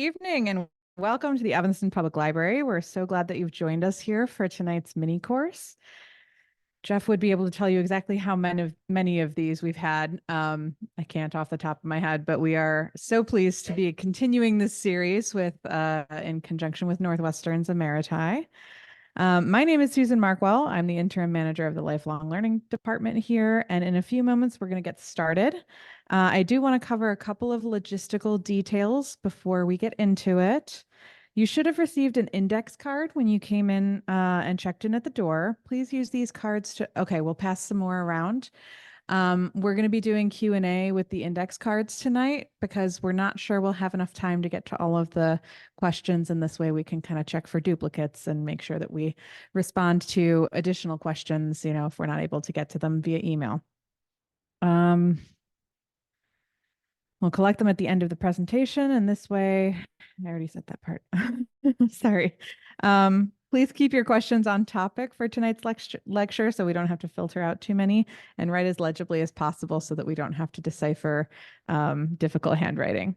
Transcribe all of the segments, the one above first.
Evening and welcome to the Evanston Public Library. We're so glad that you've joined us here for tonight's mini course. Jeff would be able to tell you exactly how many of these we've had. I can't off the top of my head, but we are so pleased to be continuing this series with in conjunction with Northwestern's Emeriti. My name is Susan Markwell. I'm the interim manager of the Lifelong Learning Department here, and in a few moments we're going to get started. I do want to cover a couple of logistical details before we get into it. You should have received an index card when you came in and checked in at the door. Please use these cards to, okay, we'll pass some more around. We're going to be doing Q&A with the index cards tonight because we're not sure we'll have enough time to get to all of the questions. And this way we can kind of check for duplicates and make sure that we respond to additional questions, you know, if we're not able to get to them via email. We'll collect them at the end of the presentation, and this way, I already said that part. Sorry. Please keep your questions on topic for tonight's lecture so we don't have to filter out too many, and write as legibly as possible so that we don't have to decipher difficult handwriting.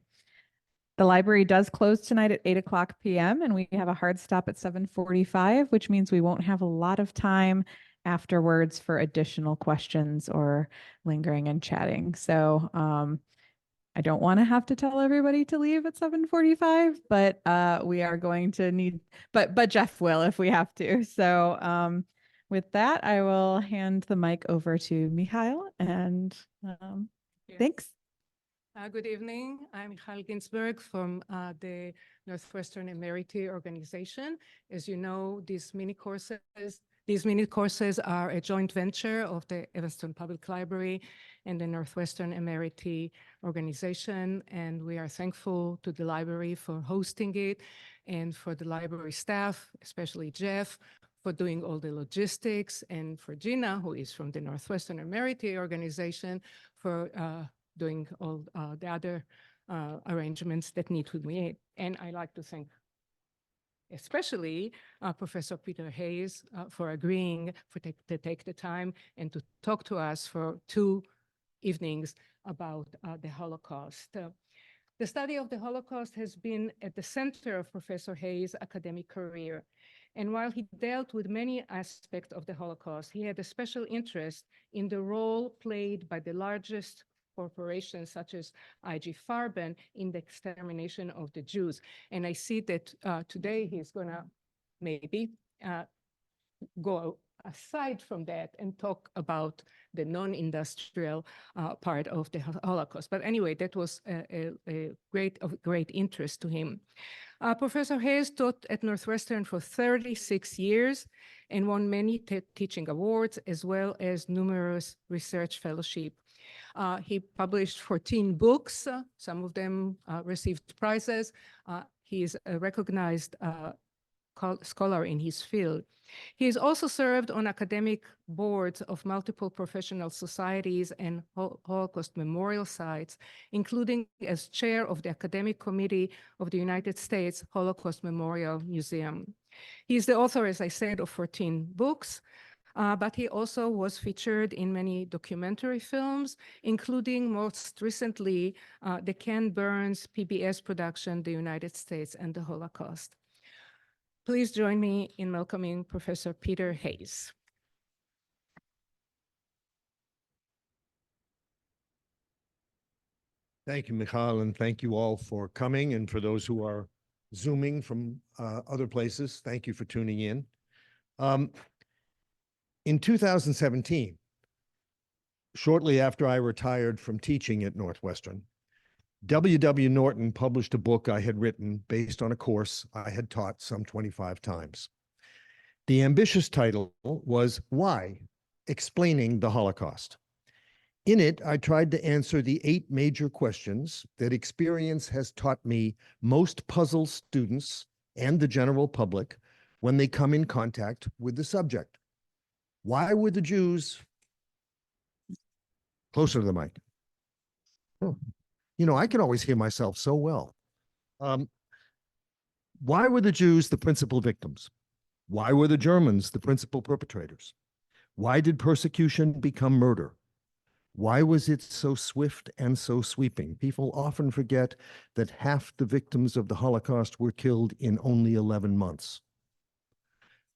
The library does close tonight at 8:00 p.m. and we have a hard stop at 7:45, which means we won't have a lot of time afterwards for additional questions or lingering and chatting. So I don't want to have to tell everybody to leave at 7:45, but we are going to need, but Jeff will if we have to. So with that, I will hand the mic over to Michael and Yes. Thanks. Good evening. I'm Michael Ginsberg from the Northwestern Emeriti organization. As you know, these mini courses are a joint venture of the Evanston Public Library and the Northwestern Emeriti organization. And we are thankful to the library for hosting it and for the library staff, especially Jeff, for doing all the logistics, and for Gina, who is from the Northwestern Emeriti organization, for doing all the other arrangements that need to be made. And I like to thank especially Professor Peter Hayes for agreeing to take the time and to talk to us for 2 evenings about the Holocaust. The study of the Holocaust has been at the center of Professor Hayes' academic career. And while he dealt with many aspects of the Holocaust, he had a special interest in the role played by the largest corporations such as IG Farben in the extermination of the Jews. And I see that today he's gonna maybe go aside from that and talk about the non-industrial part of the Holocaust. But anyway, that was of great interest to him. Professor Hayes taught at Northwestern for 36 years and won many teaching awards as well as numerous research fellowships. He published 14 books. Some of them received prizes. He is a recognized scholar in his field. He has also served on academic boards of multiple professional societies and Holocaust memorial sites, including as chair of the Academic Committee of the United States Holocaust Memorial Museum. He is the author, as I said, of 14 books. But he also was featured in many documentary films, including most recently the Ken Burns PBS production, The United States and the Holocaust. Please join me in welcoming Professor Peter Hayes. Thank you, Michal, and thank you all for coming. And for those who are Zooming from other places, thank you for tuning in. In 2017, shortly after I retired from teaching at Northwestern, W.W. Norton published a book I had written based on a course I had taught some 25 times. The ambitious title was Why? Explaining the Holocaust. In it, I tried to answer the 8 major questions that experience has taught me most puzzle students and the general public when they come in contact with the subject. Why were the Jews, closer to the mic? Oh, you know, I can always hear myself so well. Why were the Jews the principal victims? Why were the Germans the principal perpetrators? Why did persecution become murder? Why was it so swift and so sweeping? People often forget that half the victims of the Holocaust were killed in only 11 months.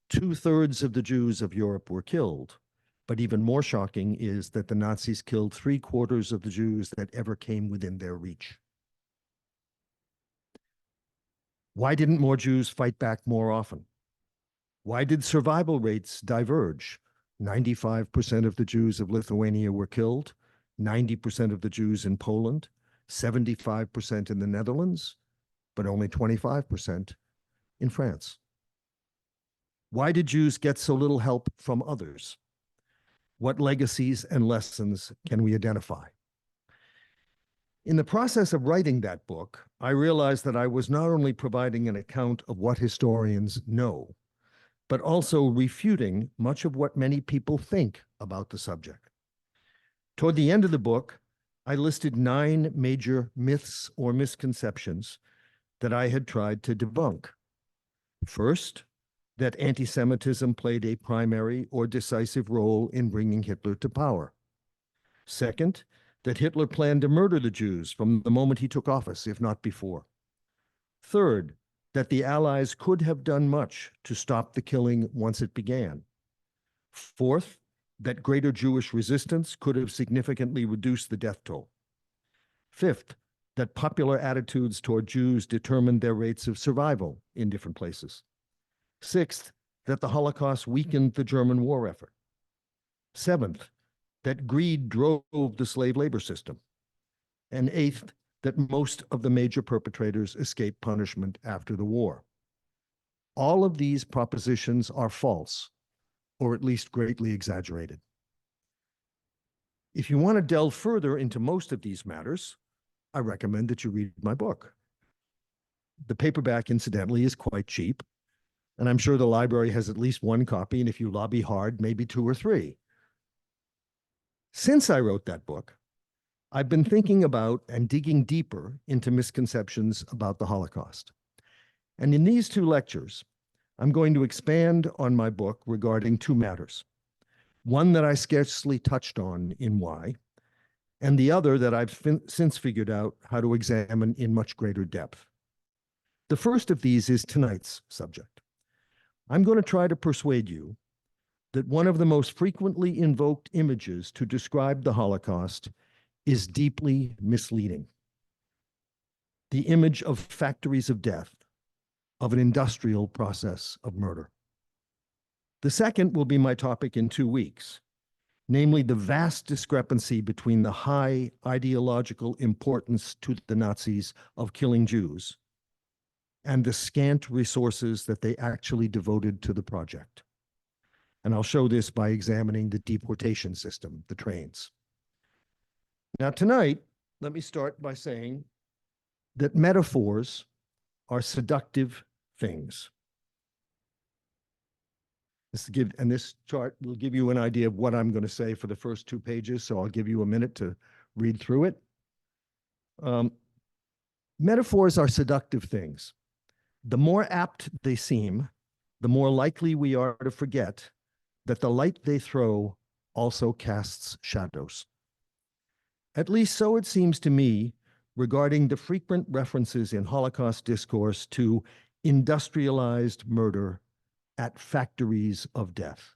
2/3 of the Jews of Europe were killed, but even more shocking is that the Nazis killed 3/4 of the Jews that ever came within their reach. Why didn't more Jews fight back more often? Why did survival rates diverge? 95% of the Jews of Lithuania were killed, 90% of the Jews in Poland, 75% in the Netherlands, but only 25% in France. Why did Jews get so little help from others? What legacies and lessons can we identify? In the process of writing that book, I realized that I was not only providing an account of what historians know, but also refuting much of what many people think about the subject. Toward the end of the book, I listed 9 major myths or misconceptions that I had tried to debunk. First, that anti-Semitism played a primary or decisive role in bringing Hitler to power. Second, that Hitler planned to murder the Jews from the moment he took office, if not before. Third, that the Allies could have done much to stop the killing once it began. Fourth, that greater Jewish resistance could have significantly reduced the death toll. Fifth, that popular attitudes toward Jews determined their rates of survival in different places. Sixth, that the Holocaust weakened the German war effort. Seventh, that greed drove the slave labor system. And eighth, that most of the major perpetrators escaped punishment after the war. All of these propositions are false, or at least greatly exaggerated. If you want to delve further into most of these matters, I recommend that you read my book. The paperback, incidentally, is quite cheap, and I'm sure the library has at least 1 copy, and if you lobby hard, maybe 2 or 3. Since I wrote that book, I've been thinking about and digging deeper into misconceptions about the Holocaust. And in these 2 lectures, I'm going to expand on my book regarding 2 matters. One that I scarcely touched on in Why, and the other that I've since figured out how to examine in much greater depth. The first of these is tonight's subject. I'm going to try to persuade you that one of the most frequently invoked images to describe the Holocaust is deeply misleading. The image of factories of death, of an industrial process of murder. The second will be my topic in 2 weeks, namely the vast discrepancy between the high ideological importance to the Nazis of killing Jews and the scant resources that they actually devoted to the project. And I'll show this by examining the deportation system, the trains. Now tonight, let me start by saying that metaphors are seductive things. This chart will give you an idea of what I'm going to say for the first 2 pages, so I'll give you a minute to read through it. Metaphors are seductive things. The more apt they seem, the more likely we are to forget that the light they throw also casts shadows. At least so it seems to me regarding the frequent references in Holocaust discourse to industrialized murder at factories of death.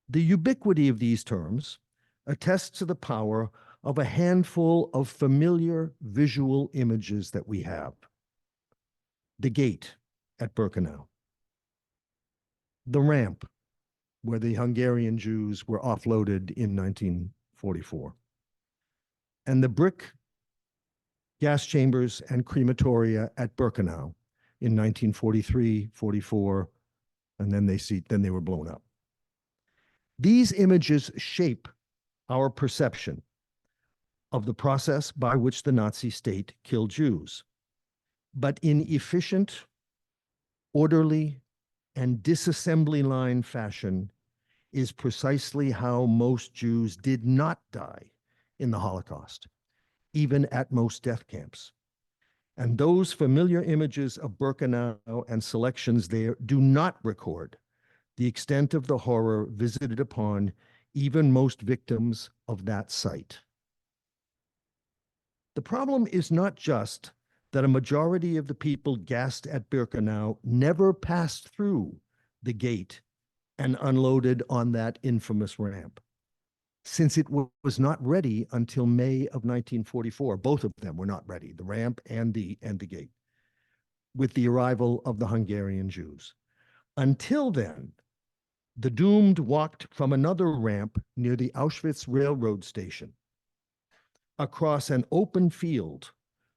The ubiquity of these terms attests to the power of a handful of familiar visual images that we have. The gate at Birkenau, the ramp where the Hungarian Jews were offloaded in 1944, and the brick gas chambers and crematoria at Birkenau in 1943, 44, and then they were blown up. These images shape our perception of the process by which the Nazi state killed Jews, but in efficient, orderly, and disassembly line fashion is precisely how most Jews did not die in the Holocaust, even at most death camps. And those familiar images of Birkenau and selections there do not record the extent of the horror visited upon even most victims of that site. The problem is not just that a majority of the people gassed at Birkenau never passed through the gate and unloaded on that infamous ramp, since it was not ready until May of 1944. Both of them were not ready, the ramp and the gate, with the arrival of the Hungarian Jews. Until then, the doomed walked from another ramp near the Auschwitz railroad station across an open field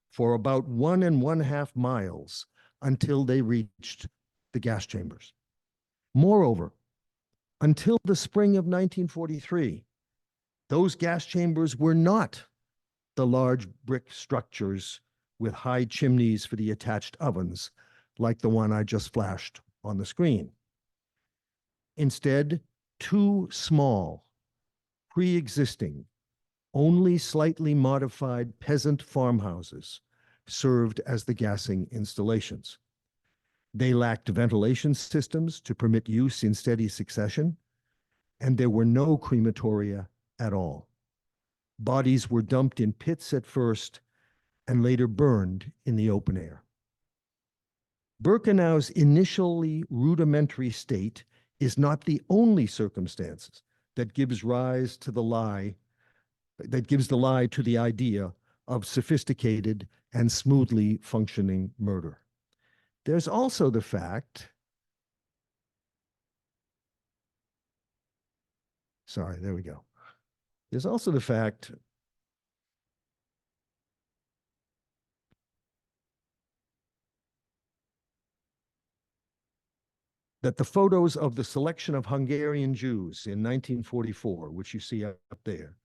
for about 1.5 miles until they reached the gas chambers. Moreover, until the spring of 1943, those gas chambers were not the large brick structures with high chimneys for the attached ovens, like the one I just flashed on the screen. Instead, 2 small, pre-existing, only slightly modified peasant farmhouses served as the gassing installations. They lacked ventilation systems to permit use in steady succession, and there were no crematoria at all. Bodies were dumped in pits at first and later burned in the open air. Birkenau's initially rudimentary state is not the only circumstances that gives the lie to the idea of sophisticated and smoothly functioning murder. There's also the fact, There's also the fact that the photos of the selection of Hungarian Jews in 1944, which you see up there,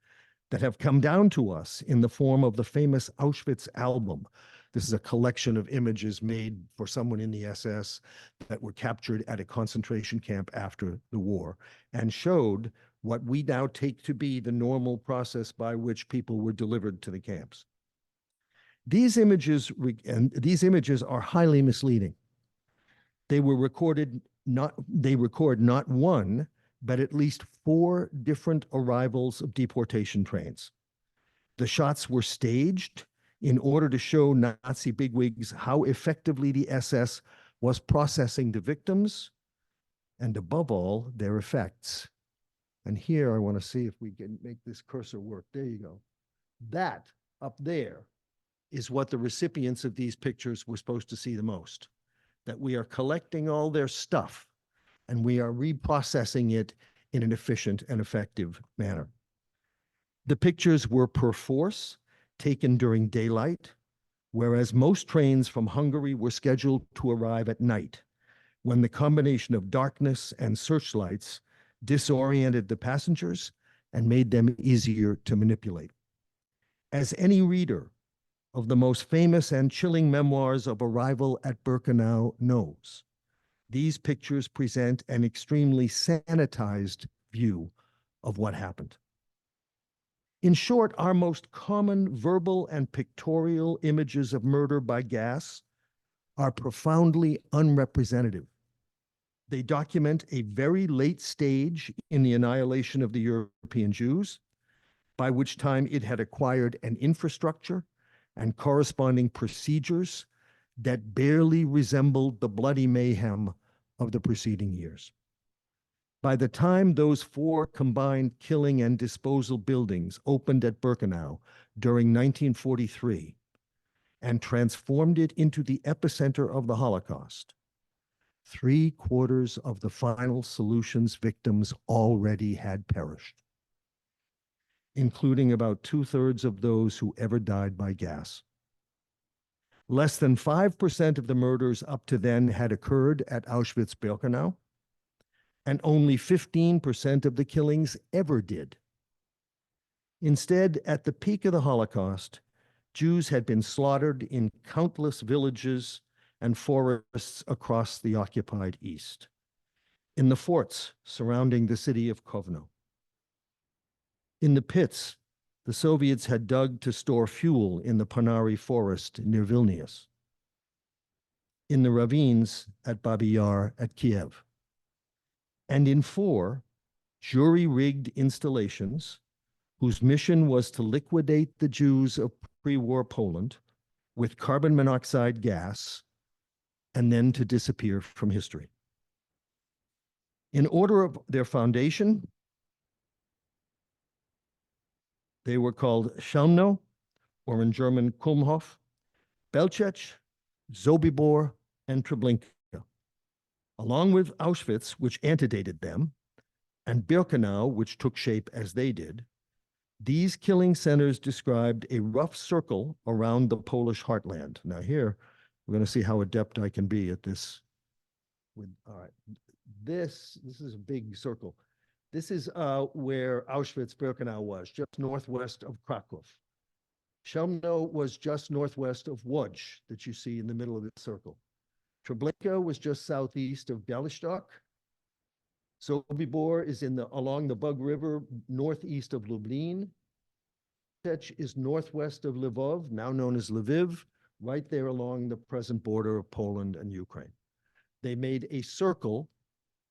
that have come down to us in the form of the famous Auschwitz album. This is a collection of images made for someone in the SS that were captured at a concentration camp after the war and showed what we now take to be the normal process by which people were delivered to the camps. These images are highly misleading. They record not one, but at least 4 different arrivals of deportation trains. The shots were staged in order to show Nazi bigwigs how effectively the SS was processing the victims and, above all, their effects. And here I want to see if we can make this cursor work. There you go. That up there is what the recipients of these pictures were supposed to see the most, that we are collecting all their stuff and we are reprocessing it in an efficient and effective manner. The pictures were perforce taken during daylight, whereas most trains from Hungary were scheduled to arrive at night, when the combination of darkness and searchlights disoriented the passengers and made them easier to manipulate. As any reader of the most famous and chilling memoirs of arrival at Birkenau knows, these pictures present an extremely sanitized view of what happened. In short, our most common verbal and pictorial images of murder by gas are profoundly unrepresentative. They document a very late stage in the annihilation of the European Jews, by which time it had acquired an infrastructure and corresponding procedures that barely resembled the bloody mayhem of the preceding years. By the time those 4 combined killing and disposal buildings opened at Birkenau during 1943 and transformed it into the epicenter of the Holocaust, 3/4 of the final solution's victims already had perished, including about 2/3 of those who ever died by gas. Less than 5% of the murders up to then had occurred at Auschwitz-Birkenau, and only 15% of the killings ever did. Instead, at the peak of the Holocaust, Jews had been slaughtered in countless villages and forests across the occupied East, in the forts surrounding the city of Kovno, in the pits the Soviets had dug to store fuel in the Panari forest near Vilnius, in the ravines at Babi Yar at Kiev, and in 4 jury-rigged installations whose mission was to liquidate the Jews of pre-war Poland with carbon monoxide gas and then to disappear from history. In order of their foundation, they were called Chelmno, or in German Kulmhof, Belzec, Sobibor, and Treblinka, along with Auschwitz, which antedated them, and Birkenau, which took shape as they did. These killing centers described a rough circle around the Polish heartland. Now here, we're going to see how adept I can be at this. All right, this is a big circle. This is where Auschwitz-Birkenau was, just northwest of Krakow. Chelmno was just northwest of Łódź, that you see in the middle of the circle. Treblinka was just southeast of Białystok. Sobibor is along the Bug River, northeast of Lublin. Belzec is northwest of Lvov, now known as Lviv, right there along the present border of Poland and Ukraine. They made a circle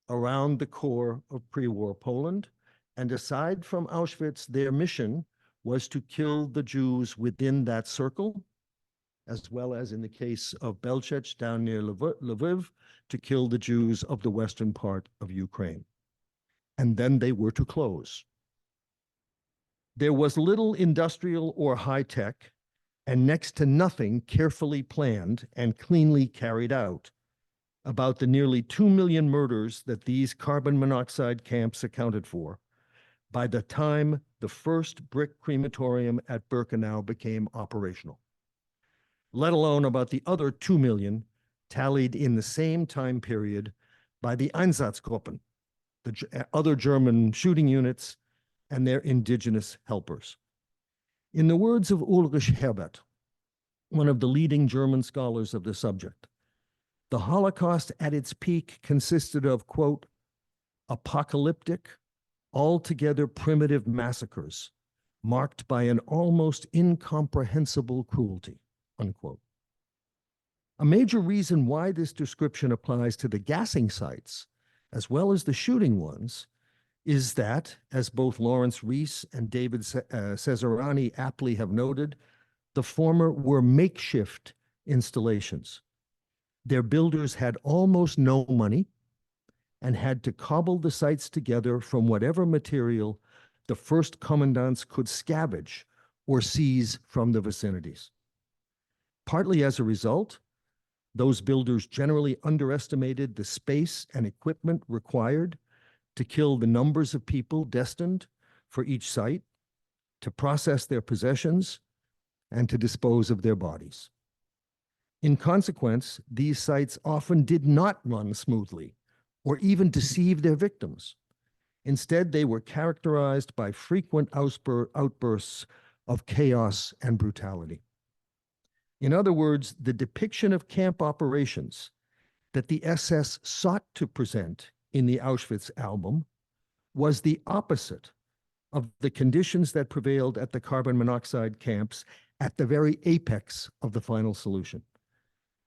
around the core of pre-war Poland, and aside from Auschwitz, their mission was to kill the Jews within that circle, as well as in the case of Belzec down near Lviv, to kill the Jews of the western part of Ukraine. And then they were to close. There was little industrial or high-tech, and next to nothing carefully planned and cleanly carried out about the nearly 2 million murders that these carbon monoxide camps accounted for by the time the first brick crematorium at Birkenau became operational, let alone about the other 2 million tallied in the same time period by the Einsatzgruppen, the other German shooting units, and their indigenous helpers. In the words of Ulrich Herbert, one of the leading German scholars of the subject, the Holocaust at its peak consisted of, quote, apocalyptic, altogether primitive massacres marked by an almost incomprehensible cruelty, unquote. A major reason why this description applies to the gassing sites as well as the shooting ones is that, as both Lawrence Rees and David Cesarani aptly have noted, the former were makeshift installations. Their builders had almost no money and had to cobble the sites together from whatever material the first commandants could scavenge or seize from the vicinities. Partly as a result, those builders generally underestimated the space and equipment required to kill the numbers of people destined for each site, to process their possessions, and to dispose of their bodies. In consequence, these sites often did not run smoothly or even deceive their victims. Instead, they were characterized by frequent outbursts of chaos and brutality. In other words, the depiction of camp operations that the SS sought to present in the Auschwitz album was the opposite of the conditions that prevailed at the carbon monoxide camps at the very apex of the final solution,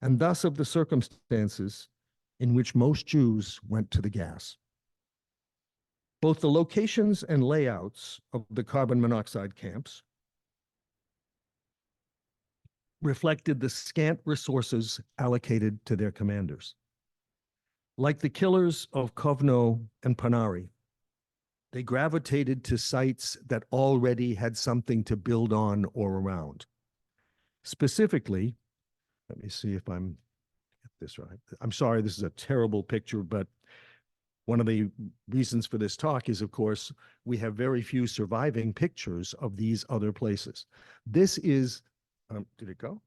and thus of the circumstances in which most Jews went to the gas. Both the locations and layouts of the carbon monoxide camps reflected the scant resources allocated to their commanders. Like the killers of Kovno and Panari, they gravitated to sites that already had something to build on or around. Specifically, let me see if I'm get this right. I'm sorry, this is a terrible picture, but one of the reasons for this talk is, of course, we have very few surviving pictures of these other places. This is, did it go?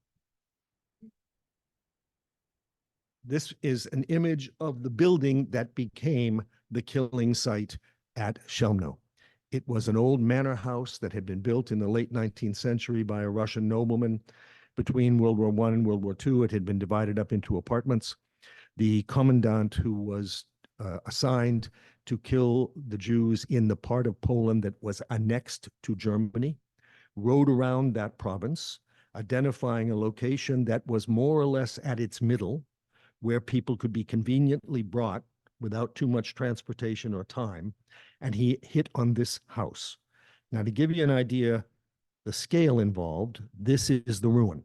This is an image of the building that became the killing site at Chelmno. It was an old manor house that had been built in the late 19th century by a Russian nobleman. Between World War I and World War II, it had been divided up into apartments. The commandant who was assigned to kill the Jews in the part of Poland that was annexed to Germany rode around that province, identifying a location that was more or less at its middle, where people could be conveniently brought without too much transportation or time, and he hit on this house. Now, to give you an idea, the scale involved, this is the ruin.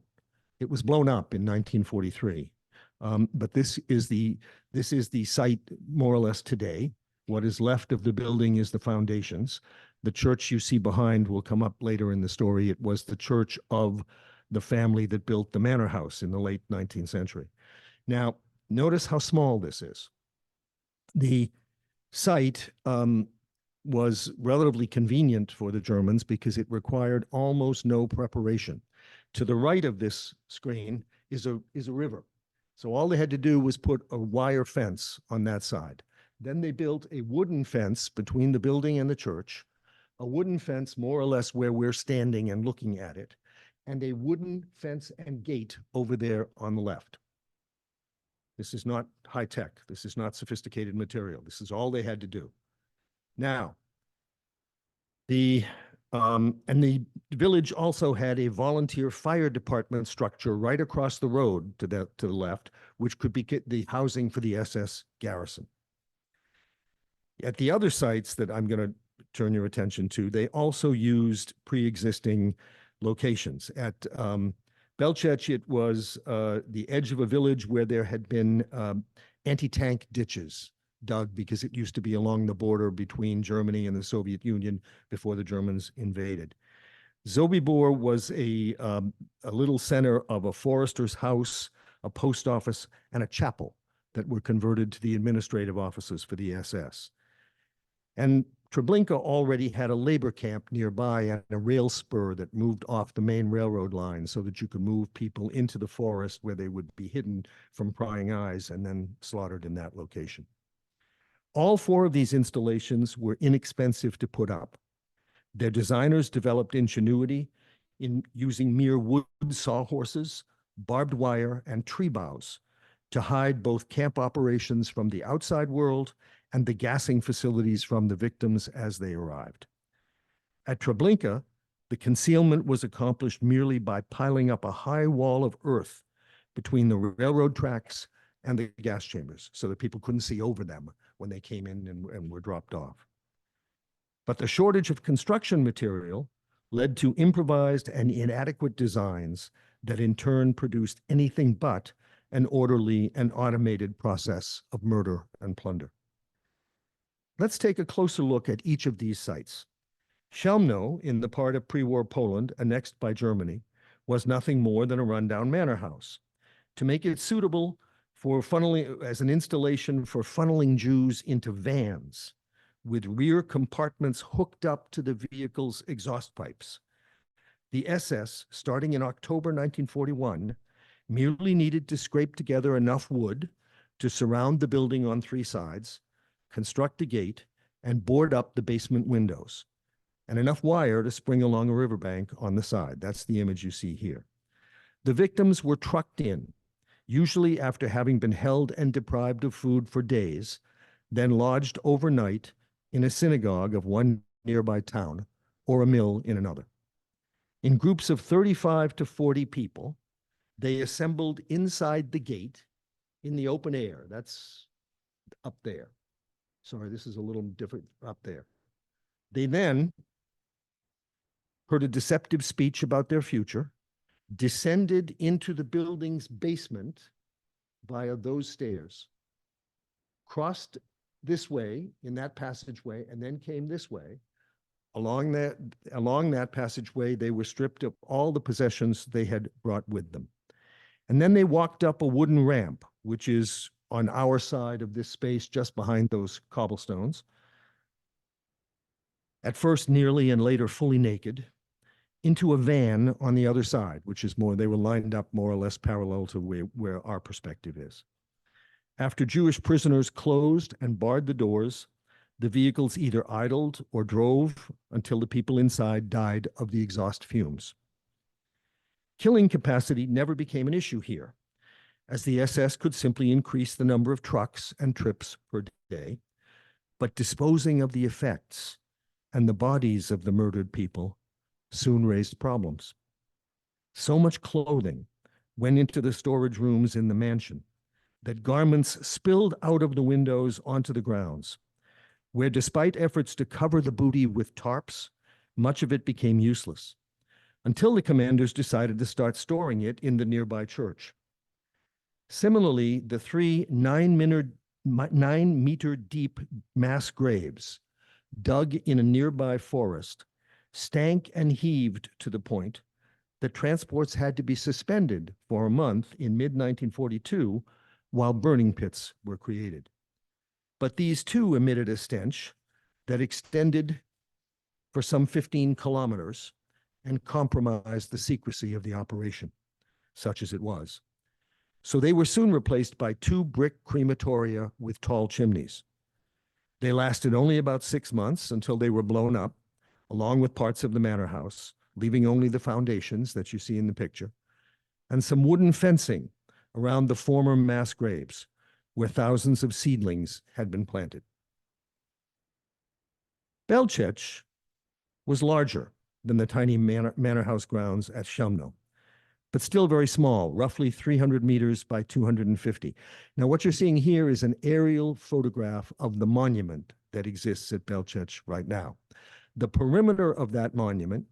It was blown up in 1943, but this is the site more or less today. What is left of the building is the foundations. The church you see behind will come up later in the story. It was the church of the family that built the manor house in the late 19th century. Now, notice how small this is. The site was relatively convenient for the Germans because it required almost no preparation. To the right of this screen is a river. So all they had to do was put a wire fence on that side. Then they built a wooden fence between the building and the church, a wooden fence more or less where we're standing and looking at it, and a wooden fence and gate over there on the left. This is not high tech. This is not sophisticated material. This is all they had to do. Now, the village also had a volunteer fire department structure right across the road to the left, which could be the housing for the SS garrison. At the other sites that I'm going to turn your attention to, they also used pre-existing locations. At Belchech, it was the edge of a village where there had been anti-tank ditches dug because it used to be along the border between Germany and the Soviet Union before the Germans invaded. Sobibor was a little center of a forester's house, a post office, and a chapel that were converted to the administrative offices for the SS. And Treblinka already had a labor camp nearby and a rail spur that moved off the main railroad line so that you could move people into the forest where they would be hidden from prying eyes and then slaughtered in that location. All four of these installations were inexpensive to put up. Their designers developed ingenuity in using mere wood sawhorses, barbed wire, and tree boughs to hide both camp operations from the outside world and the gassing facilities from the victims as they arrived. At Treblinka, the concealment was accomplished merely by piling up a high wall of earth between the railroad tracks and the gas chambers so that people couldn't see over them when they came in and were dropped off. But the shortage of construction material led to improvised and inadequate designs that in turn produced anything but an orderly and automated process of murder and plunder. Let's take a closer look at each of these sites. Chełmno, in the part of pre-war Poland annexed by Germany, was nothing more than a rundown manor house. To make it suitable for funneling, as an installation for funneling Jews into vans with rear compartments hooked up to the vehicle's exhaust pipes, the SS, starting in October 1941, merely needed to scrape together enough wood to surround the building on three sides, construct a gate, and board up the basement windows, and enough wire to spring along a riverbank on the side. That's the image you see here. The victims were trucked in, usually after having been held and deprived of food for days, then lodged overnight in a synagogue of one nearby town or a mill in another. In groups of 35 to 40 people, they assembled inside the gate in the open air. That's up there. Sorry, this is a little different up there. They then heard a deceptive speech about their future, descended into the building's basement via those stairs, crossed this way in that passageway, and then came this way. Along that passageway, they were stripped of all the possessions they had brought with them. And then they walked up a wooden ramp, which is on our side of this space just behind those cobblestones, at first nearly and later fully naked, into a van on the other side, which is more, they were lined up more or less parallel to where our perspective is. After Jewish prisoners closed and barred the doors, the vehicles either idled or drove until the people inside died of the exhaust fumes. Killing capacity never became an issue here, as the SS could simply increase the number of trucks and trips per day, but disposing of the effects and the bodies of the murdered people soon raised problems. So much clothing went into the storage rooms in the mansion that garments spilled out of the windows onto the grounds, where despite efforts to cover the booty with tarps, much of it became useless, until the commanders decided to start storing it in the nearby church. Similarly, the three 9-meter deep mass graves dug in a nearby forest stank and heaved to the point that transports had to be suspended for a month in mid-1942 while burning pits were created. But these too emitted a stench that extended for some 15 kilometers and compromised the secrecy of the operation, such as it was. So they were soon replaced by 2 brick crematoria with tall chimneys. They lasted only about 6 months until they were blown up, along with parts of the manor house, leaving only the foundations that you see in the picture, and some wooden fencing around the former mass graves, where thousands of seedlings had been planted. Belchech was larger than the tiny manor house grounds at Shumno, but still very small, roughly 300 meters by 250. Now, what you're seeing here is an aerial photograph of the monument that exists at Belchech right now. The perimeter of that monument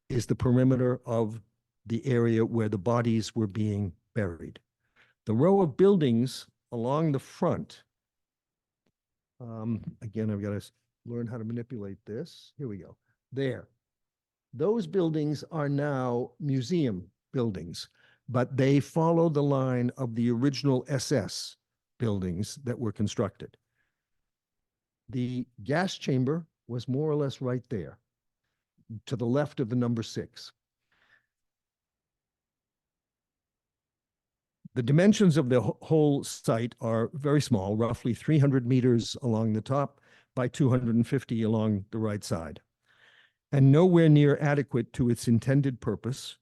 is the perimeter of the area where the bodies were being buried. The row of buildings along the front, again, I've got to learn how to manipulate this. Here we go. There. Those buildings are now museum buildings, but they follow the line of the original SS buildings that were constructed. The gas chamber was more or less right there, to the left of the number 6. The dimensions of the whole site are very small, roughly 300 meters along the top by 250 along the right side, and nowhere near adequate to its intended purpose,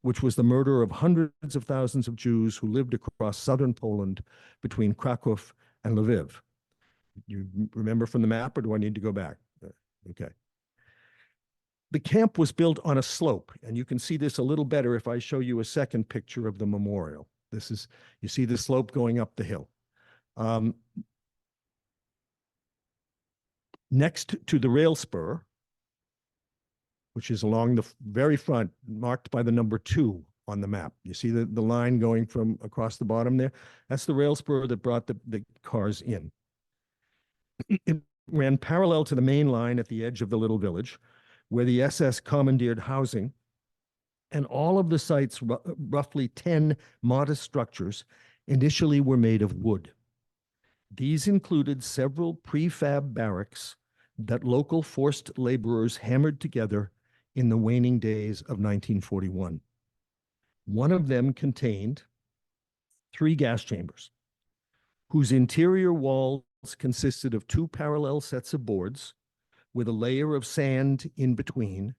which was the murder of hundreds of thousands of Jews who lived across southern Poland between Krakow and Lviv. You remember from the map, or do I need to go back? Okay. The camp was built on a slope, and you can see this a little better if I show you a second picture of the memorial. This is, you see the slope going up the hill. Next to the rail spur, which is along the very front, marked by the number 2 on the map. You see the line going from across the bottom there? That's the rail spur that brought the cars in. It ran parallel to the main line at the edge of the little village, where the SS commandeered housing, and all of the site's roughly 10 modest structures initially were made of wood. These included several prefab barracks that local forced laborers hammered together in the waning days of 1941. One of them contained 3 gas chambers, whose interior walls consisted of 2 parallel sets of boards with a layer of sand in between,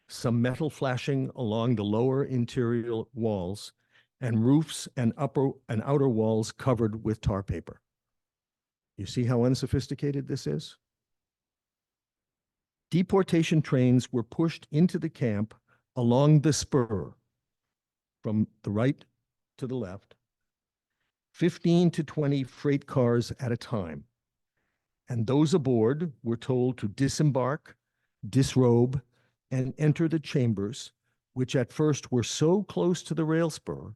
some metal flashing along the lower interior walls, and roofs and upper and outer walls covered with tar paper. You see how unsophisticated this is? Deportation trains were pushed into the camp along the spur from the right to the left, 15 to 20 freight cars at a time. And those aboard were told to disembark, disrobe, and enter the chambers, which at first were so close to the rail spur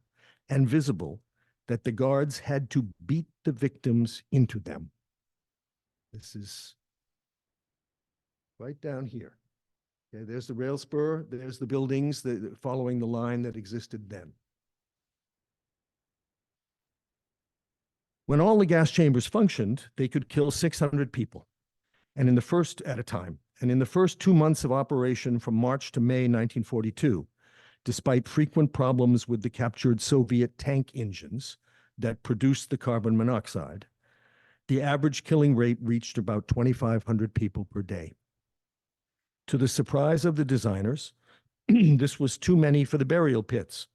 and visible that the guards had to beat the victims into them. This is right down here. Okay, there's the rail spur, there's the buildings following the line that existed then. When all the gas chambers functioned, they could kill 600 people, and in the first 2 months of operation from March to May 1942, despite frequent problems with the captured Soviet tank engines that produced the carbon monoxide, the average killing rate reached about 2,500 people per day. To the surprise of the designers, this was too many for the burial pits.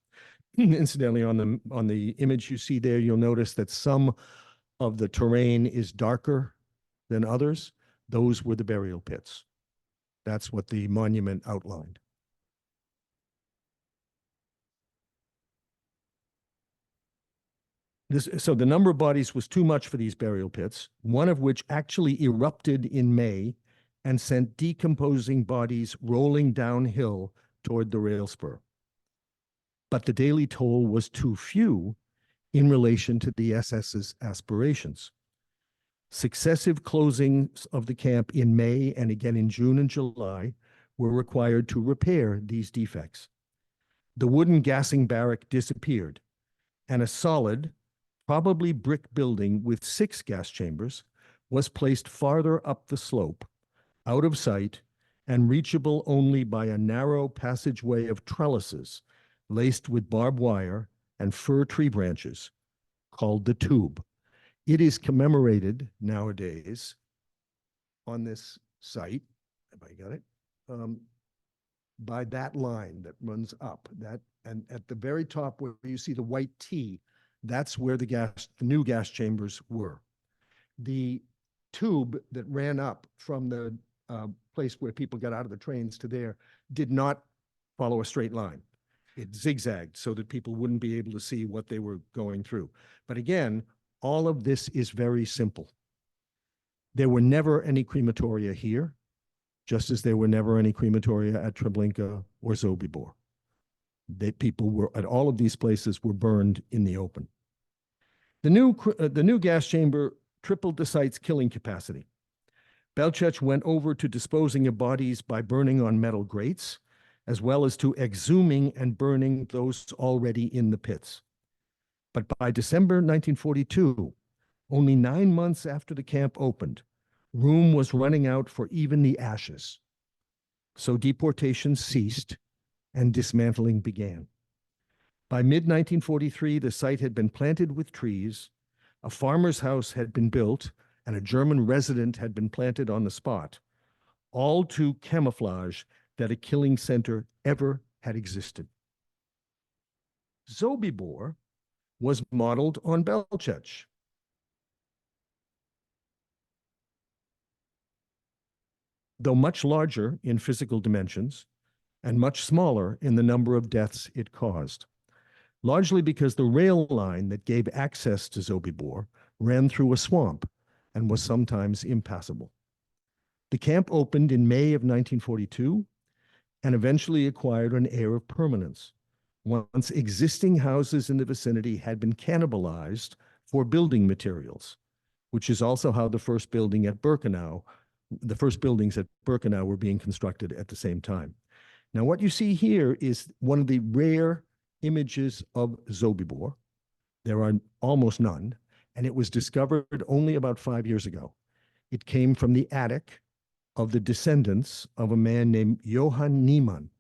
Incidentally, on the image you see there, you'll notice that some of the terrain is darker than others. Those were the burial pits. That's what the monument outlined. So the number of bodies was too much for these burial pits, one of which actually erupted in May and sent decomposing bodies rolling downhill toward the rail spur. But the daily toll was too few in relation to the SS's aspirations. Successive closings of the camp in May and again in June and July were required to repair these defects. The wooden gassing barrack disappeared, and a solid, probably brick building with 6 gas chambers was placed farther up the slope, out of sight, and reachable only by a narrow passageway of trellises laced with barbed wire and fir tree branches, called the tube. It is commemorated nowadays on this site, have I got it? By that line that runs up. And at the very top where you see the white T, that's where the new gas chambers were. The tube that ran up from the place where people got out of the trains to there did not follow a straight line. It zigzagged so that people wouldn't be able to see what they were going through. But again, all of this is very simple. There were never any crematoria here, just as there were never any crematoria at Treblinka or Sobibor. People were at all of these places were burned in the open. The new gas chamber tripled the site's killing capacity. Belchec went over to disposing of bodies by burning on metal grates, as well as to exhuming and burning those already in the pits. But by December 1942, only 9 months after the camp opened, room was running out for even the ashes. So deportation ceased and dismantling began. By mid-1943, the site had been planted with trees, a farmer's house had been built, and a German resident had been planted on the spot, all to camouflage that a killing center ever had existed. Sobibor was modeled on Belchec. Though much larger in physical dimensions and much smaller in the number of deaths it caused, largely because the rail line that gave access to Sobibor ran through a swamp and was sometimes impassable. The camp opened in May of 1942 and eventually acquired an air of permanence, once existing houses in the vicinity had been cannibalized for building materials, which is also how the first buildings at Birkenau were being constructed at the same time. Now, what you see here is one of the rare images of Sobibor. There are almost none, and it was discovered only about 5 years ago. It came from the attic of the descendants of a man named Johann Niemann,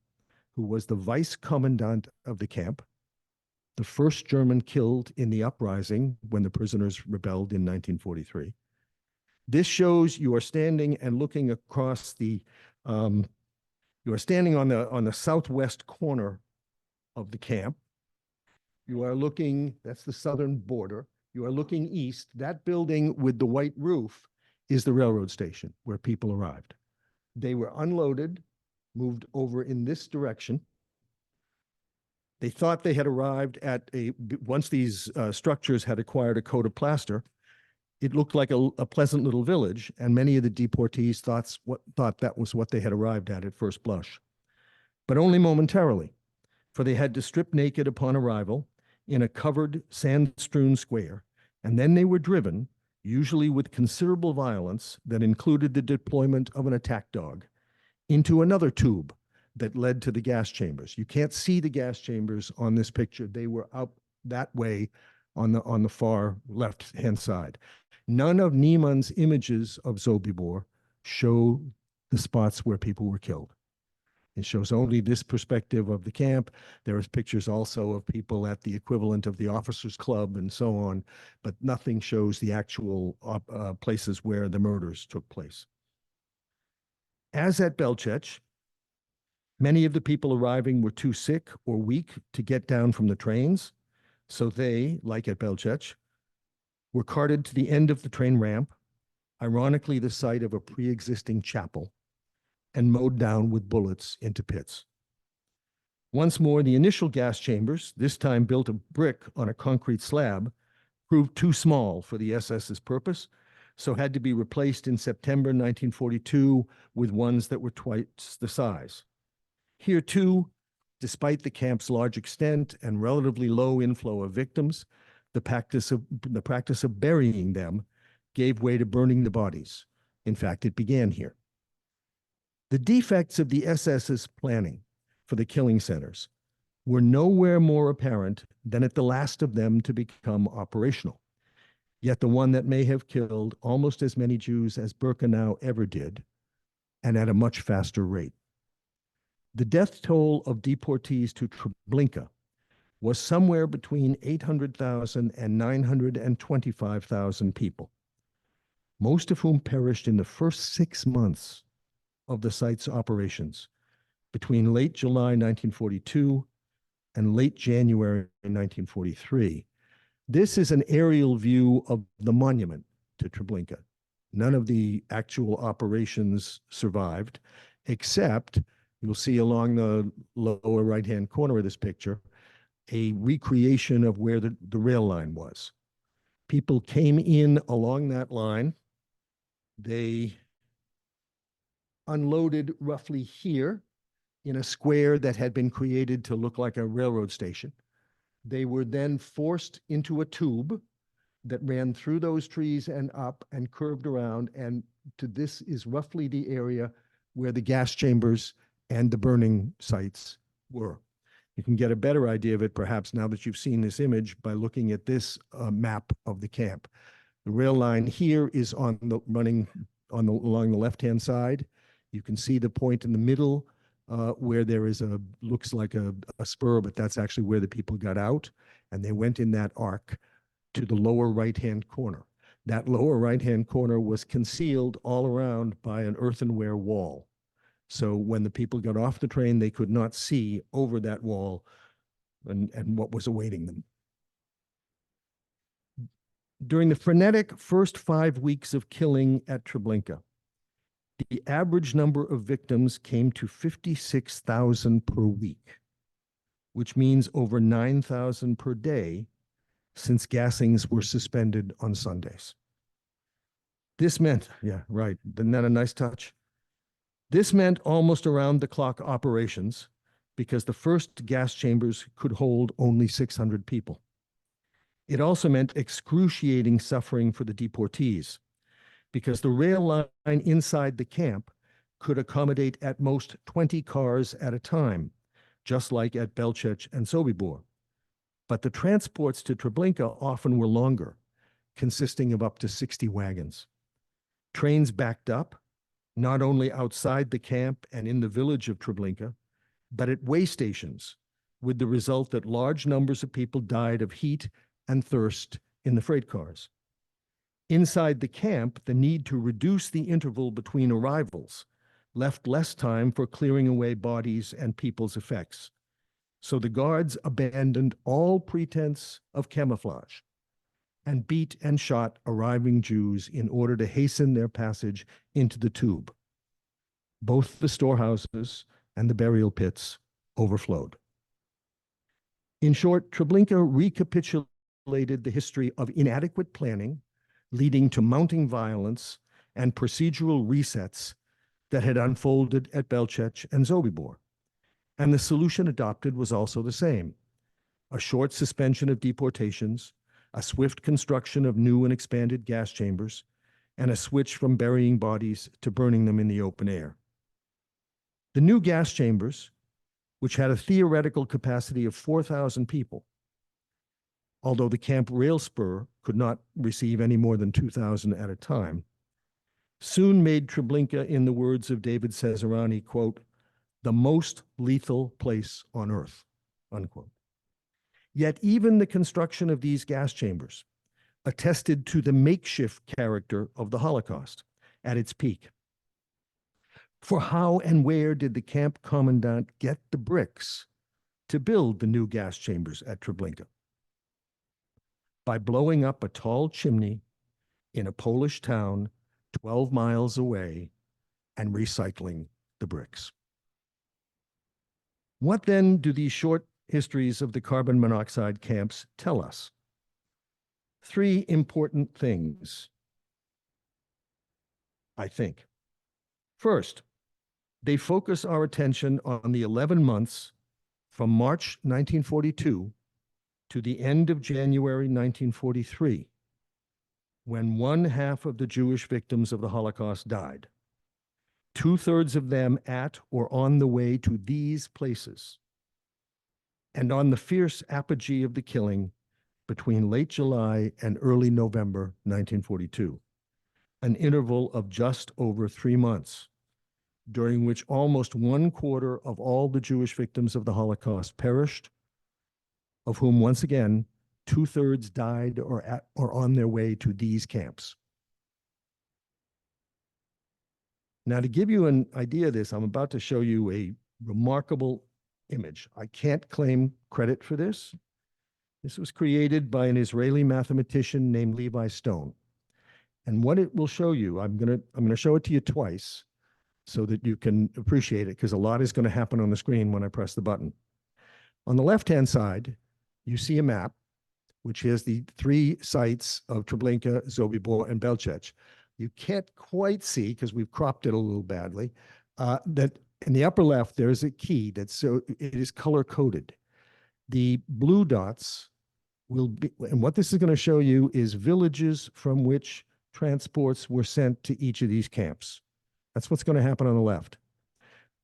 who was the vice commandant of the camp, the first German killed in the uprising when the prisoners rebelled in 1943. This shows you are standing and looking across the, you are standing on the southwest corner of the camp. You are looking, that's the southern border. You are looking east. That building with the white roof is the railroad station where people arrived. They were unloaded, moved over in this direction. They thought they had arrived at once these structures had acquired a coat of plaster, it looked like a pleasant little village, and many of the deportees thought that was what they had arrived at first blush. But only momentarily, for they had to strip naked upon arrival in a covered, sand-strewn square, and then they were driven, usually with considerable violence that included the deployment of an attack dog, into another tube that led to the gas chambers. You can't see the gas chambers on this picture. They were up that way on the far left-hand side. None of Niemann's images of Sobibor show the spots where people were killed. It shows only this perspective of the camp. There is pictures also of people at the equivalent of the officers' club and so on, but nothing shows the actual places where the murders took place. As at Belchec, many of the people arriving were too sick or weak to get down from the trains, so they, like at Belchec, were carted to the end of the train ramp, ironically the site of a pre-existing chapel, and mowed down with bullets into pits. Once more, the initial gas chambers, this time built of brick on a concrete slab, proved too small for the SS's purpose, so had to be replaced in September 1942 with ones that were twice the size. Here too, despite the camp's large extent and relatively low inflow of victims, the practice of burying them gave way to burning the bodies. In fact, it began here. The defects of the SS's planning for the killing centers were nowhere more apparent than at the last of them to become operational. Yet the one that may have killed almost as many Jews as Birkenau ever did, and at a much faster rate. The death toll of deportees to Treblinka was somewhere between 800,000 and 925,000 people, most of whom perished in the first 6 months of the site's operations, between late July 1942 and late January 1943. This is an aerial view of the monument to Treblinka. None of the actual operations survived, except you'll see along the lower right-hand corner of this picture, a recreation of where the rail line was. People came in along that line. They unloaded roughly here in a square that had been created to look like a railroad station. They were then forced into a tube that ran through those trees and up and curved around, and this is roughly the area where the gas chambers and the burning sites were. You can get a better idea of it perhaps now that you've seen this image by looking at this map of the camp. The rail line here is along the left-hand side. You can see the point in the middle where there is looks like a spur, but that's actually where the people got out, and they went in that arc to the lower right-hand corner. That lower right-hand corner was concealed all around by an earthenware wall. So when the people got off the train, they could not see over that wall and what was awaiting them. During the frenetic first 5 weeks of killing at Treblinka, the average number of victims came to 56,000 per week, which means over 9,000 per day since gassings were suspended on Sundays. This meant, yeah, right, isn't that a nice touch? This meant almost around-the-clock operations because the first gas chambers could hold only 600 people. It also meant excruciating suffering for the deportees because the rail line inside the camp could accommodate at most 20 cars at a time, just like at Belchec and Sobibor. But the transports to Treblinka often were longer, consisting of up to 60 wagons. Trains backed up, not only outside the camp and in the village of Treblinka, but at way stations, with the result that large numbers of people died of heat and thirst in the freight cars. Inside the camp, the need to reduce the interval between arrivals left less time for clearing away bodies and people's effects. So the guards abandoned all pretense of camouflage and beat and shot arriving Jews in order to hasten their passage into the tube. Both the storehouses and the burial pits overflowed. In short, Treblinka recapitulated the history of inadequate planning, leading to mounting violence and procedural resets that had unfolded at Belchec and Sobibor. And the solution adopted was also the same: a short suspension of deportations, a swift construction of new and expanded gas chambers, and a switch from burying bodies to burning them in the open air. The new gas chambers, which had a theoretical capacity of 4,000 people, although the camp rail spur could not receive any more than 2,000 at a time, soon made Treblinka, in the words of David Cesarani, quote, the most lethal place on earth, unquote. Yet even the construction of these gas chambers attested to the makeshift character of the Holocaust at its peak. For how and where did the camp commandant get the bricks to build the new gas chambers at Treblinka? By blowing up a tall chimney in a Polish town 12 miles away and recycling the bricks. What then do these short histories of the carbon monoxide camps tell us? three important things, I think. First, they focus our attention on the 11 months from March 1942 to the end of January 1943, when 1/2 of the Jewish victims of the Holocaust died. 2/3 of them at or on the way to these places, and on the fierce apogee of the killing between late July and early November 1942, an interval of just over 3 months, during which almost 1/4 of all the Jewish victims of the Holocaust perished, of whom, once again, 2/3 died or at or on their way to these camps. Now, to give you an idea of this, I'm about to show you a remarkable image. I can't claim credit for this. This was created by an Israeli mathematician named Levi Stone. And what it will show you, I'm gonna show it to you twice so that you can appreciate it, because a lot is going to happen on the screen when I press the button. On the left-hand side, you see a map which has the 3 sites of Treblinka, Sobibor, and Belchec. You can't quite see, because we've cropped it a little badly, that in the upper left, there's a key it is color-coded. The blue dots will be, and what this is going to show you is villages from which transports were sent to each of these camps. That's what's going to happen on the left.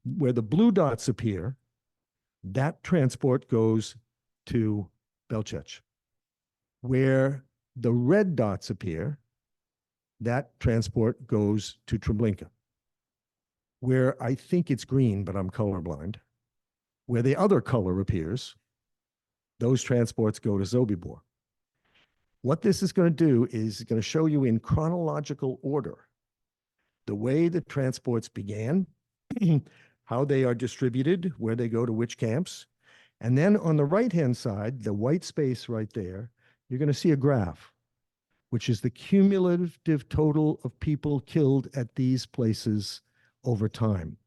Where the blue dots appear, that transport goes to Belchec. Where the red dots appear, that transport goes to Treblinka. Where I think it's green, but I'm colorblind, where the other color appears, those transports go to Sobibor. What this is going to do is going to show you in chronological order the way the transports began, how they are distributed, where they go to which camps. And then on the right-hand side, the white space right there, you're going to see a graph, which is the cumulative total of people killed at these places over time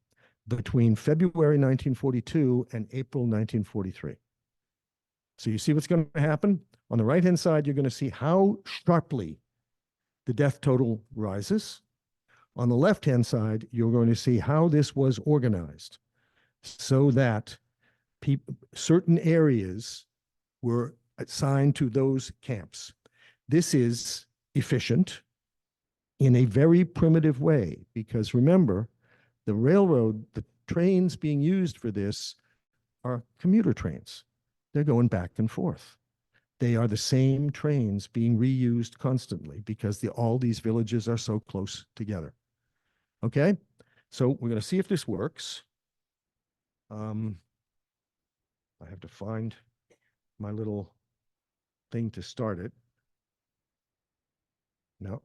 between February 1942 and April 1943. So you see what's going to happen? On the right-hand side, you're going to see how sharply the death total rises. On the left-hand side, you're going to see how this was organized so that certain areas were assigned to those camps. This is efficient in a very primitive way, because remember, the railroad, the trains being used for this are commuter trains. They're going back and forth. They are the same trains being reused constantly because all these villages are so close together. Okay, so we're going to see if this works. I have to find my little thing to start it. No.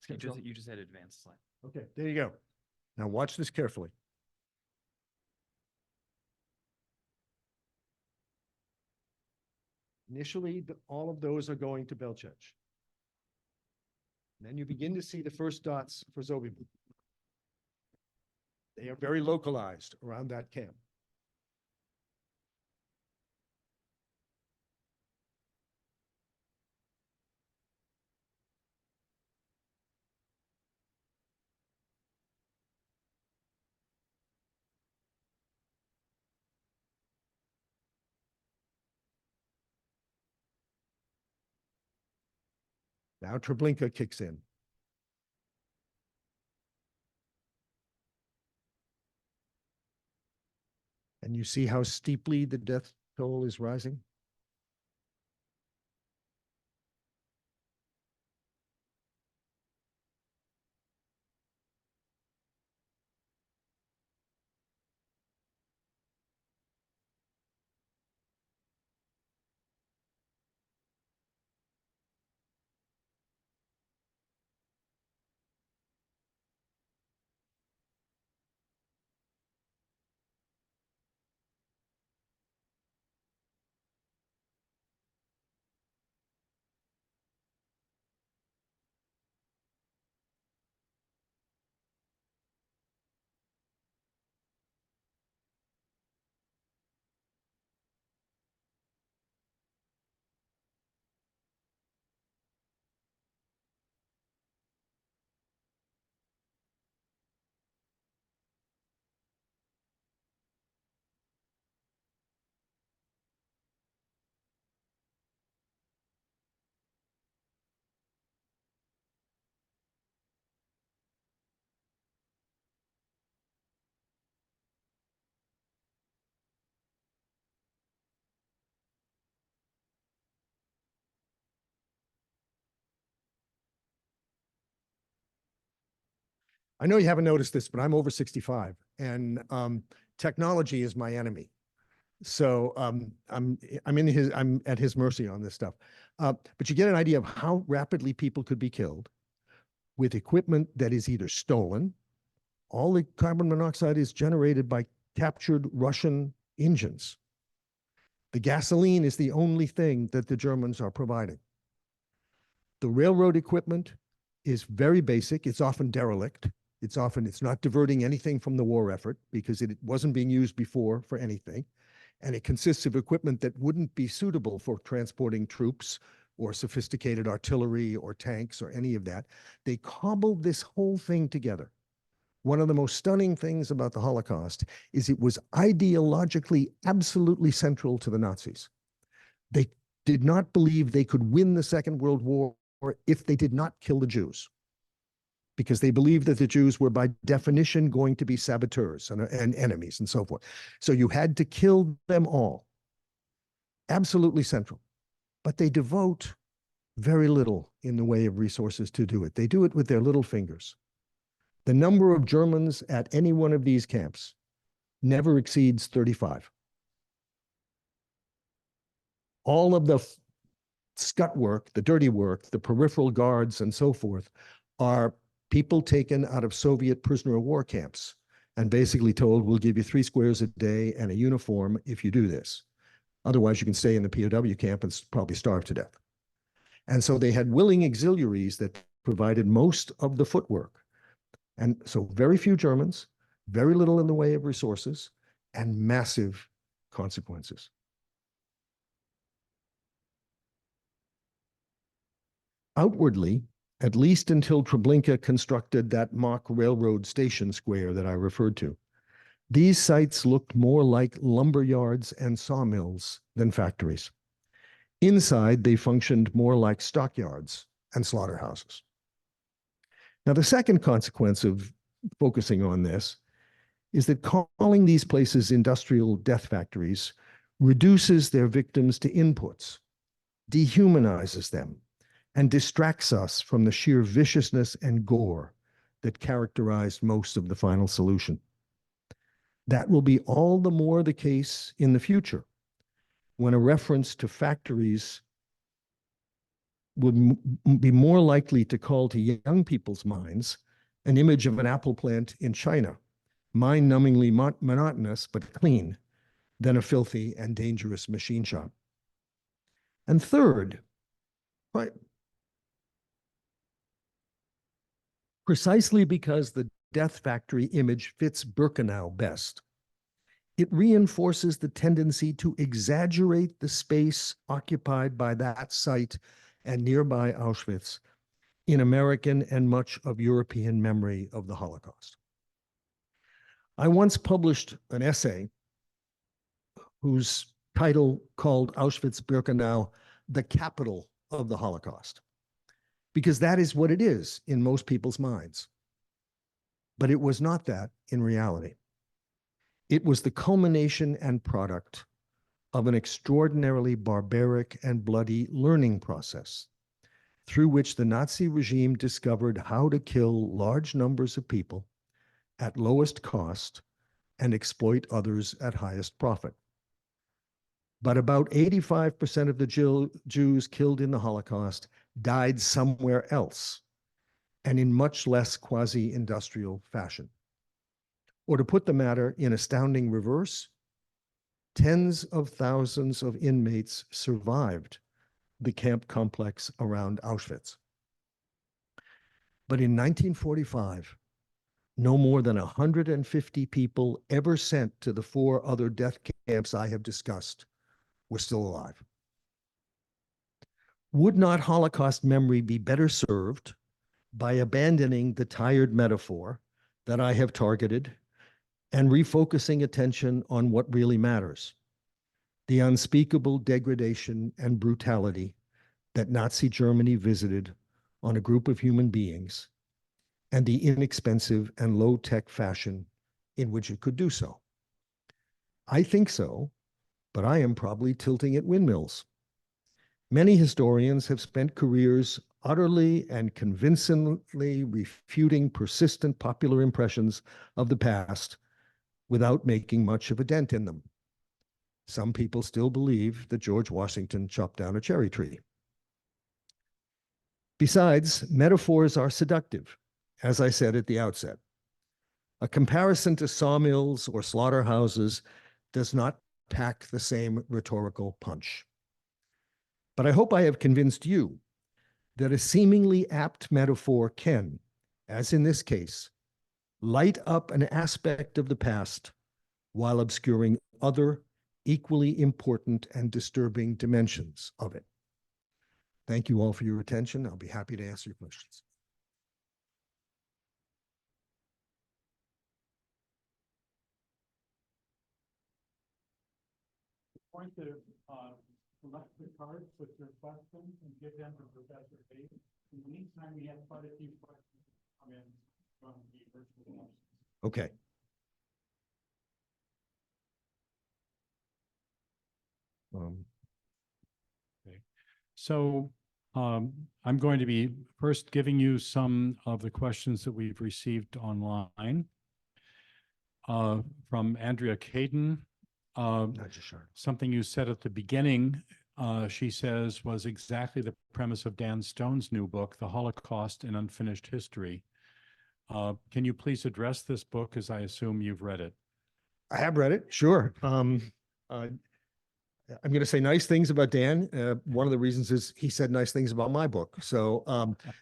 You just had advanced slide. Okay, there you go. Now watch this carefully. Initially, all of those are going to Belchec. Then you begin to see the first dots for Sobibor. They are very localized around that camp. Now Treblinka kicks in. And you see how steeply the death toll is rising? I know you haven't noticed this, but I'm over 65 and technology is my enemy. So I'm at his mercy on this stuff. But you get an idea of how rapidly people could be killed with equipment that is either stolen. All the carbon monoxide is generated by captured Russian engines. The gasoline is the only thing that the Germans are providing. The railroad equipment is very basic. It's often derelict. It's not diverting anything from the war effort because it wasn't being used before for anything. And it consists of equipment that wouldn't be suitable for transporting troops or sophisticated artillery or tanks or any of that. They cobbled this whole thing together. One of the most stunning things about the Holocaust is it was ideologically absolutely central to the Nazis. They did not believe they could win the Second World War if they did not kill the Jews, because they believed that the Jews were by definition going to be saboteurs and enemies and so forth. So you had to kill them all. Absolutely central. But they devote very little in the way of resources to do it. They do it with their little fingers. The number of Germans at any one of these camps never exceeds 35. All of the scut work, the dirty work, the peripheral guards and so forth are people taken out of Soviet prisoner of war camps and basically told, we'll give you 3 squares a day and a uniform if you do this. Otherwise, you can stay in the POW camp and probably starve to death. And so they had willing auxiliaries that provided most of the footwork. And so very few Germans, very little in the way of resources, and massive consequences. Outwardly, at least until Treblinka constructed that mock railroad station square that I referred to, these sites looked more like lumber yards and sawmills than factories. Inside, they functioned more like stockyards and slaughterhouses. Now, the second consequence of focusing on this is that calling these places industrial death factories reduces their victims to inputs, dehumanizes them, and distracts us from the sheer viciousness and gore that characterized most of the final solution. That will be all the more the case in the future, when a reference to factories would be more likely to call to young people's minds an image of an apple plant in China, mind-numbingly monotonous but clean, than a filthy and dangerous machine shop. And third, precisely because the death factory image fits Birkenau best, it reinforces the tendency to exaggerate the space occupied by that site and nearby Auschwitz in American and much of European memory of the Holocaust. I once published an essay whose title called Auschwitz-Birkenau the capital of the Holocaust, because that is what it is in most people's minds. But it was not that in reality. It was the culmination and product of an extraordinarily barbaric and bloody learning process through which the Nazi regime discovered how to kill large numbers of people at lowest cost and exploit others at highest profit. But about 85% of the Jews killed in the Holocaust died somewhere else and in much less quasi-industrial fashion. Or to put the matter in astounding reverse, tens of thousands of inmates survived the camp complex around Auschwitz. But in 1945, no more than 150 people ever sent to the 4 other death camps I have discussed were still alive. Would not Holocaust memory be better served by abandoning the tired metaphor that I have targeted and refocusing attention on what really matters? The unspeakable degradation and brutality that Nazi Germany visited on a group of human beings, and the inexpensive and low-tech fashion in which it could do so. I think so, but I am probably tilting at windmills. Many historians have spent careers utterly and convincingly refuting persistent popular impressions of the past without making much of a dent in them. Some people still believe that George Washington chopped down a cherry tree. Besides, metaphors are seductive, as I said at the outset. A comparison to sawmills or slaughterhouses does not pack the same rhetorical punch. But I hope I have convinced you that a seemingly apt metaphor can, as in this case, light up an aspect of the past while obscuring other equally important and disturbing dimensions of it. Thank you all for your attention. I'll be happy to answer your questions. Going to select the cards with your questions and give them to Professor Hayes. In the meantime, we have quite a few questions come in from the virtual audience. Okay. Okay. So I'm going to be first giving you some of the questions that we've received online from Andrea Caden. Something you said at the beginning, she says, was exactly the premise of Dan Stone's new book, The Holocaust and Unfinished History. Can you please address this book, as I assume you've read it? I have read it, sure. I'm going to say nice things about Dan. One of the reasons is he said nice things about my book. So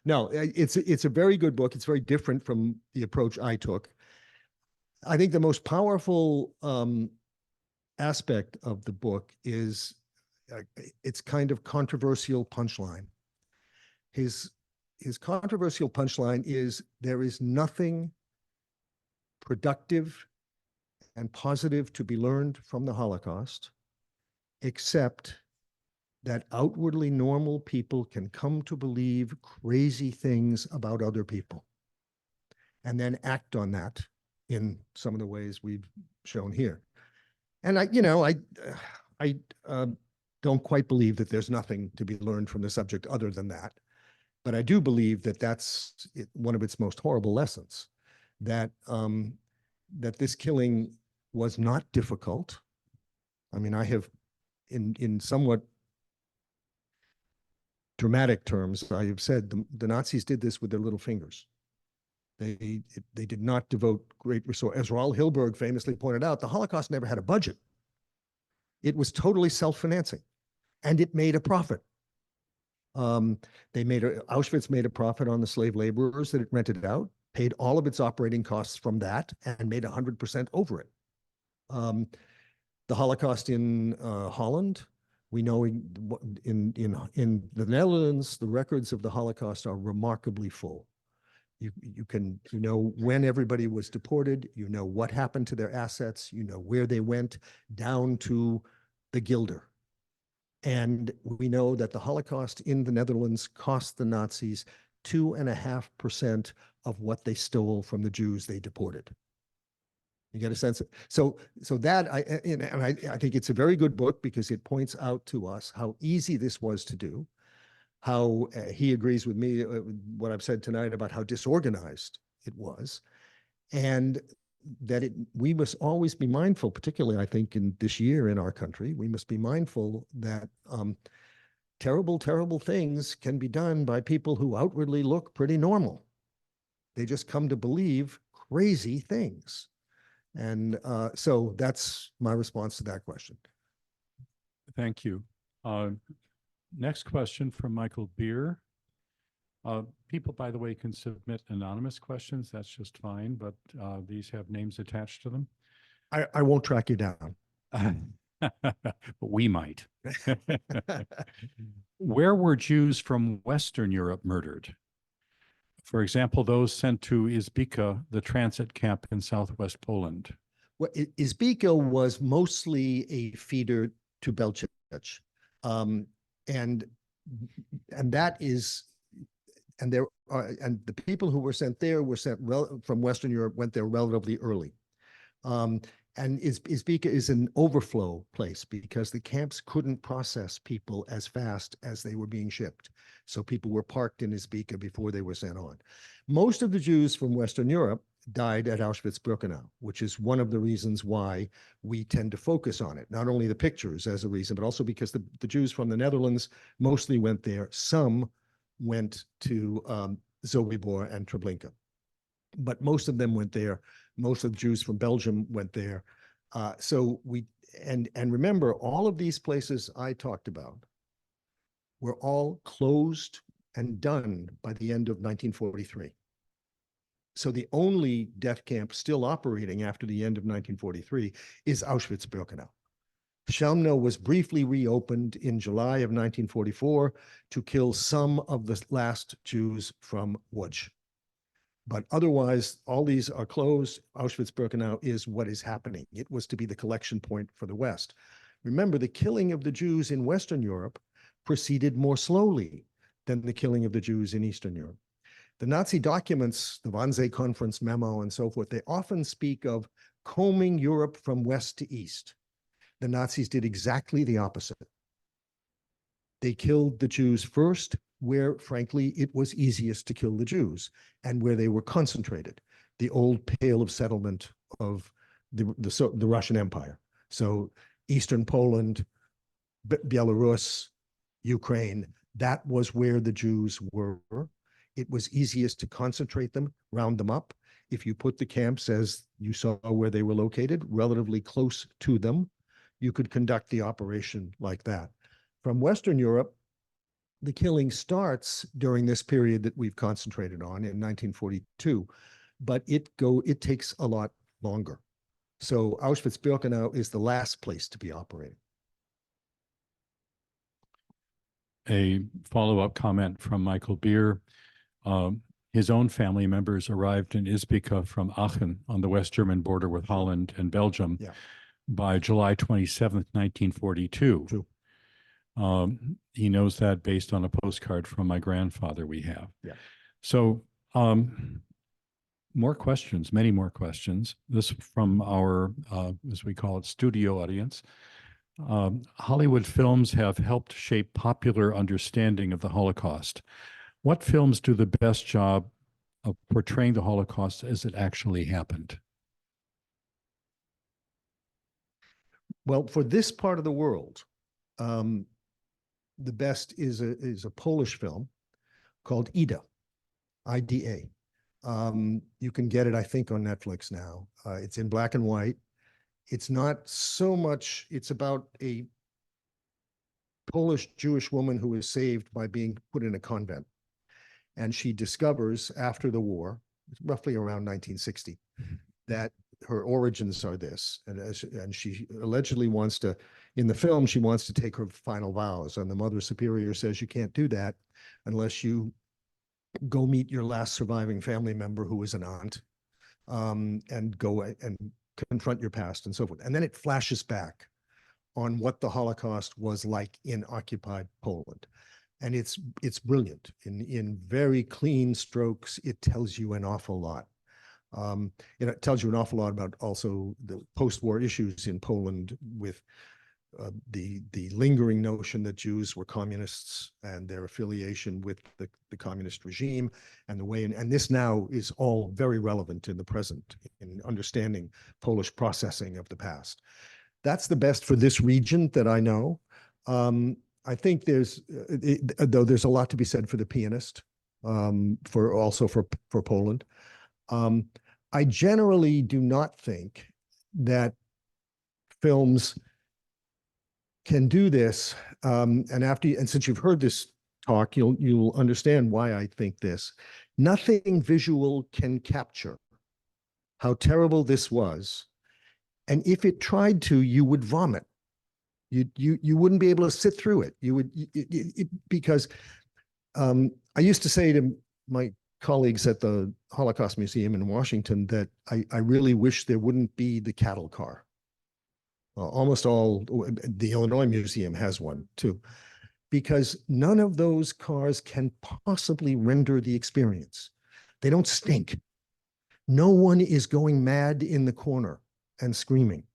no, it's a very good book. It's very different from the approach I took. I think the most powerful aspect of the book is its kind of controversial punchline. His controversial punchline is there is nothing productive and positive to be learned from the Holocaust, except that outwardly normal people can come to believe crazy things about other people and then act on that in some of the ways we've shown here. And I don't quite believe that there's nothing to be learned from the subject other than that. But I do believe that that's one of its most horrible lessons, that that this killing was not difficult. I mean, I have, in somewhat dramatic terms, I have said the Nazis did this with their little fingers. They did not devote great resources. As Raoul Hilberg famously pointed out, the Holocaust never had a budget. It was totally self-financing, and it made a profit. Auschwitz made a profit on the slave laborers that it rented out, paid all of its operating costs from that, and made 100% over it. The Holocaust in Holland, we know in the Netherlands, the records of the Holocaust are remarkably full. You know when everybody was deported, you know what happened to their assets, you know where they went, down to the guilder. And we know that the Holocaust in the Netherlands cost the Nazis 2.5% of what they stole from the Jews they deported. You get a sense of, so that I think it's a very good book because it points out to us how easy this was to do, how he agrees with me what I've said tonight about how disorganized it was, and that we must always be mindful, particularly I think in this year in our country, we must be mindful that terrible, terrible things can be done by people who outwardly look pretty normal. They just come to believe crazy things. And so that's my response to that question. Thank you. Next question from Michael Beer. People, by the way, can submit anonymous questions. That's just fine, but these have names attached to them. I won't track you down. But we might. Where were Jews from Western Europe murdered? For example, those sent to Izbica, the transit camp in southwest Poland. Well, Izbica was mostly a feeder to Belchich. And that is, and the people who were sent there were sent from Western Europe, went there relatively early. And Izbica is an overflow place because the camps couldn't process people as fast as they were being shipped. So people were parked in Izbica before they were sent on. Most of the Jews from Western Europe died at Auschwitz-Birkenau, which is one of the reasons why we tend to focus on it. Not only the pictures as a reason, but also because the Jews from the Netherlands mostly went there. Some went to Sobibor and Treblinka, but most of them went there. Most of the Jews from Belgium went there. And remember, all of these places I talked about were all closed and done by the end of 1943. So the only death camp still operating after the end of 1943 is Auschwitz-Birkenau. Chelmno was briefly reopened in July of 1944 to kill some of the last Jews from Łódź. But otherwise, all these are closed. Auschwitz-Birkenau is what is happening. It was to be the collection point for the West. Remember, the killing of the Jews in Western Europe proceeded more slowly than the killing of the Jews in Eastern Europe. The Nazi documents, the Wannsee Conference memo and so forth, they often speak of combing Europe from west to east. The Nazis did exactly the opposite. They killed the Jews first, where, frankly, it was easiest to kill the Jews and where they were concentrated, the old Pale of Settlement of the Russian Empire. So Eastern Poland, Belarus, Ukraine, that was where the Jews were. It was easiest to concentrate them, round them up. If you put the camps, as you saw where they were located, relatively close to them, you could conduct the operation like that. From Western Europe, the killing starts during this period that we've concentrated on in 1942, but it takes a lot longer. So Auschwitz-Birkenau is the last place to be operating. A follow-up comment from Michael Beer. His own family members arrived in Izbica from Aachen on the West German border with Holland and Belgium by July 27th, 1942. True. He knows that based on a postcard from my grandfather we have. Yeah. So more questions, many more questions. This from our, as we call it, studio audience. Hollywood films have helped shape popular understanding of the Holocaust. What films do the best job of portraying the Holocaust as it actually happened? Well, for this part of the world, the best is a Polish film called Ida, I-D-A. You can get it, I think, on Netflix now. It's in black and white. It's not so much, it's about a Polish Jewish woman who is saved by being put in a convent. And she discovers after the war, roughly around 1960, that her origins are this. And she allegedly wants to, in the film, she wants to take her final vows. And the Mother Superior says, you can't do that unless you go meet your last surviving family member who is an aunt, and go and confront your past and so forth. And then it flashes back on what the Holocaust was like in occupied Poland. And it's brilliant. In very clean strokes, it tells you an awful lot. It tells you an awful lot about also the post-war issues in Poland with the lingering notion that Jews were communists and their affiliation with the communist regime and the way, and this now is all very relevant in the present in understanding Polish processing of the past. That's the best for this region that I know. I think though there's a lot to be said for The Pianist, for Poland. I generally do not think that films can do this. And since you've heard this talk, you'll understand why I think this. Nothing visual can capture how terrible this was. And if it tried to, you would vomit. You wouldn't be able to sit through it. Because I used to say to my colleagues at the Holocaust Museum in Washington that I really wish there wouldn't be the cattle car. Almost all, the Illinois Museum has one too, because none of those cars can possibly render the experience. They don't stink. No one is going mad in the corner and screaming.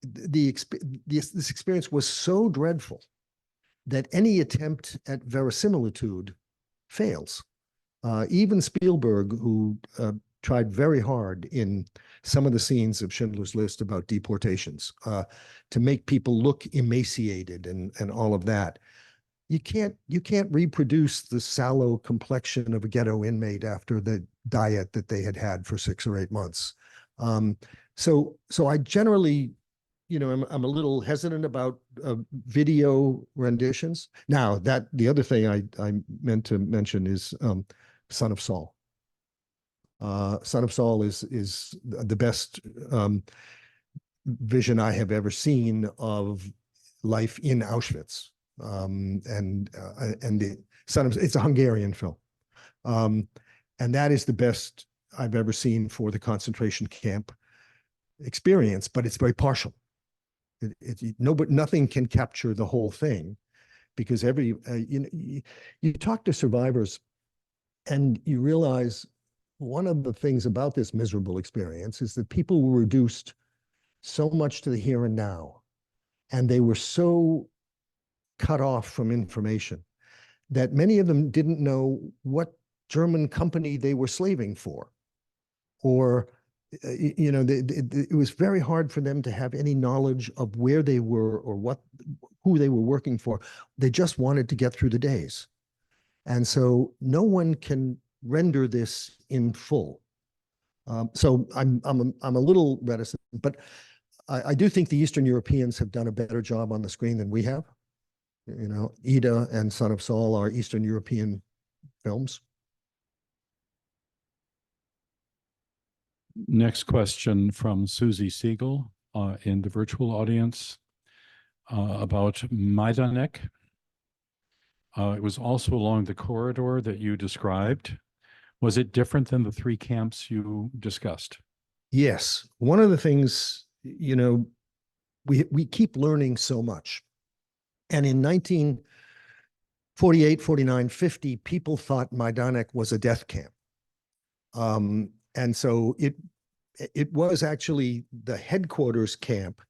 this experience was so dreadful that any attempt at verisimilitude fails. Even Spielberg, who tried very hard in some of the scenes of Schindler's List about deportations to make people look emaciated and all of that. You can't reproduce the sallow complexion of a ghetto inmate after the diet that they had had for 6 or 8 months. So I generally, I'm a little hesitant about video renditions. Now, the other thing I meant to mention is Son of Saul. Son of Saul is the best vision I have ever seen of life in Auschwitz. It's a Hungarian film. And that is the best I've ever seen for the concentration camp experience, but it's very partial. Nothing can capture the whole thing, because you talk to survivors and you realize one of the things about this miserable experience is that people were reduced so much to the here and now, and they were so cut off from information that many of them didn't know what German company they were slaving for, or it was very hard for them to have any knowledge of where they were or who they were working for. They just wanted to get through the days. And so no one can render this in full. So I'm a little reticent, but I do think the Eastern Europeans have done a better job on the screen than we have. Ida and Son of Saul are Eastern European films. Next question from Susie Siegel in the virtual audience about Majdanek. It was also along the corridor that you described. Was it different than the 3 camps you discussed? Yes. One of the things, we keep learning so much. And in 1948, 49, 50, people thought Majdanek was a death camp. And so it was actually the headquarters camp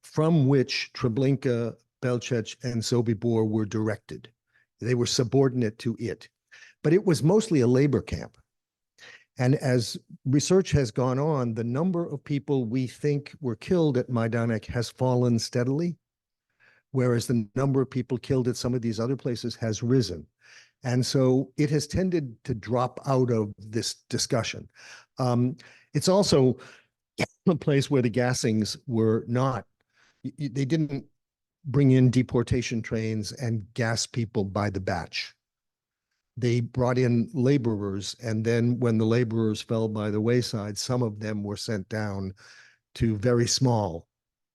from which Treblinka, Belchec, and Sobibor were directed. They were subordinate to it. But it was mostly a labor camp. And as research has gone on, the number of people we think were killed at Majdanek has fallen steadily, whereas the number of people killed at some of these other places has risen. And so it has tended to drop out of this discussion. It's also a place where the gassings were not, they didn't bring in deportation trains and gas people by the batch. They brought in laborers, and then when the laborers fell by the wayside, some of them were sent down to very small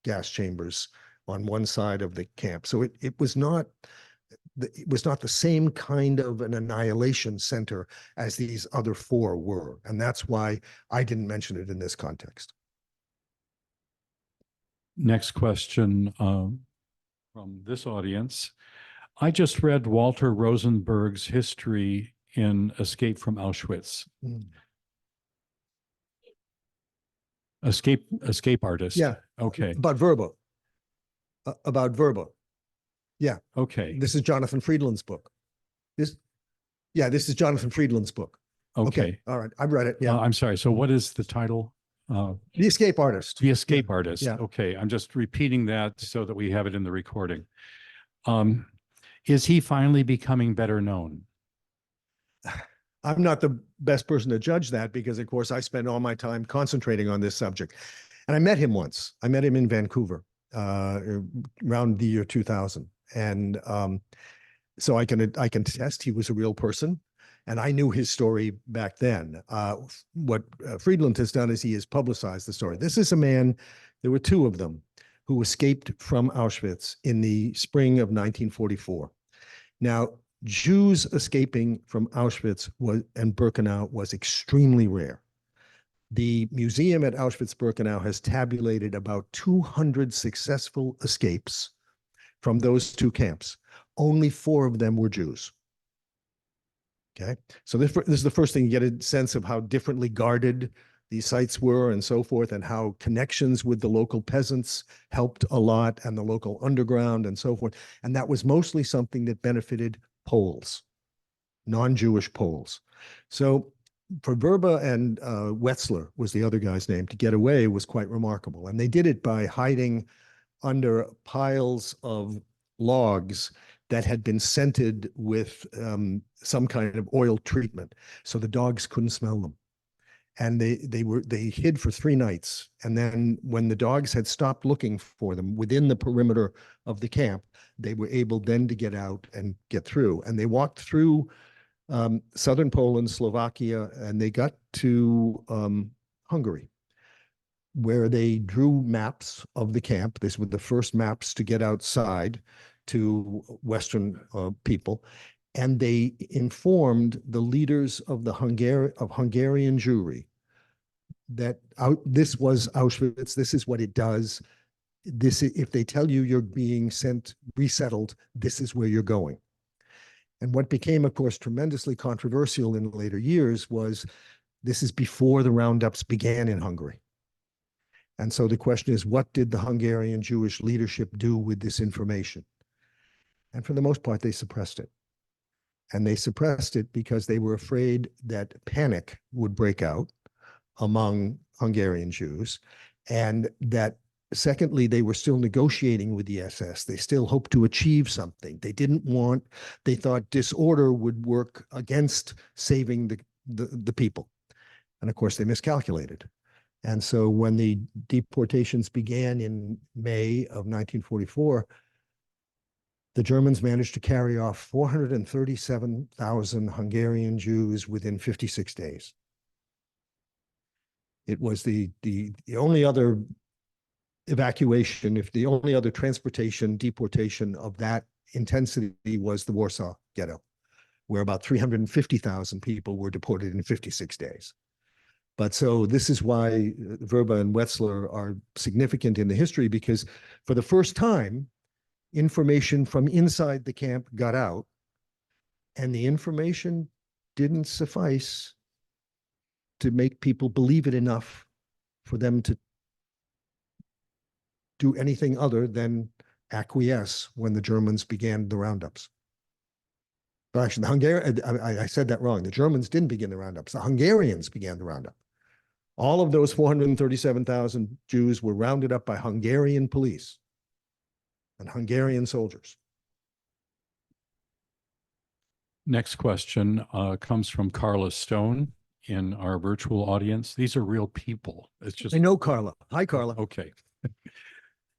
gas chambers on one side of the camp. So it was not the same kind of an annihilation center as these other 4 were. And that's why I didn't mention it in this context. Next question from this audience. I just read Walter Rosenberg's history in Escape from Auschwitz. Escape artist. Yeah. Okay. About Verba. About Verba. Yeah. Okay. This is Jonathan Friedland's book. This is Jonathan Friedland's book. Okay. All right. I've read it. Yeah. I'm sorry. So what is the title? The Escape Artist. The Escape Artist. Yeah. Okay. I'm just repeating that so that we have it in the recording. Is he finally becoming better known? I'm not the best person to judge that because, of course, I spend all my time concentrating on this subject. And I met him once. I met him in Vancouver around the year 2000. And so I can attest he was a real person. And I knew his story back then. What Friedland has done is he has publicized the story. This is a man, there were 2 of them, who escaped from Auschwitz in the spring of 1944. Now, Jews escaping from Auschwitz and Birkenau was extremely rare. The museum at Auschwitz-Birkenau has tabulated about 200 successful escapes from those 2 camps. Only 4 of them were Jews. Okay, so this is the first thing, you get a sense of how differently guarded these sites were and so forth, and how connections with the local peasants helped a lot, and the local underground and so forth. And that was mostly something that benefited Poles, non-Jewish Poles. So for Verba and Wetzler was the other guy's name, to get away was quite remarkable. And they did it by hiding under piles of logs that had been scented with some kind of oil treatment, so the dogs couldn't smell them. And they hid for 3 nights. And then when the dogs had stopped looking for them within the perimeter of the camp, they were able then to get out and get through. And they walked through southern Poland, Slovakia, and they got to Hungary, where they drew maps of the camp. These were the first maps to get outside to Western people. And they informed the leaders of the Hungarian Jewry that this was Auschwitz, this is what it does. This, if they tell you you're being resettled, this is where you're going. And what became, of course, tremendously controversial in later years was this is before the roundups began in Hungary. And so the question is, what did the Hungarian Jewish leadership do with this information? And for the most part, they suppressed it. And they suppressed it because they were afraid that panic would break out among Hungarian Jews, and that secondly, they were still negotiating with the SS. They still hoped to achieve something. They thought disorder would work against saving the people. And of course, they miscalculated. And so when the deportations began in May of 1944, the Germans managed to carry off 437,000 Hungarian Jews within 56 days. It was the only other evacuation, if the only other deportation of that intensity was the Warsaw Ghetto, where about 350,000 people were deported in 56 days. But so this is why Verba and Wetzler are significant in the history, because for the first time, information from inside the camp got out, and the information didn't suffice to make people believe it enough for them to do anything other than acquiesce when the Germans began the roundups. But actually, I said that wrong. The Germans didn't begin the roundups. The Hungarians began the roundup. All of those 437,000 Jews were rounded up by Hungarian police and Hungarian soldiers. Next question comes from Carla Stone in our virtual audience. These are real people. It's just I know Carla. Hi, Carla. okay.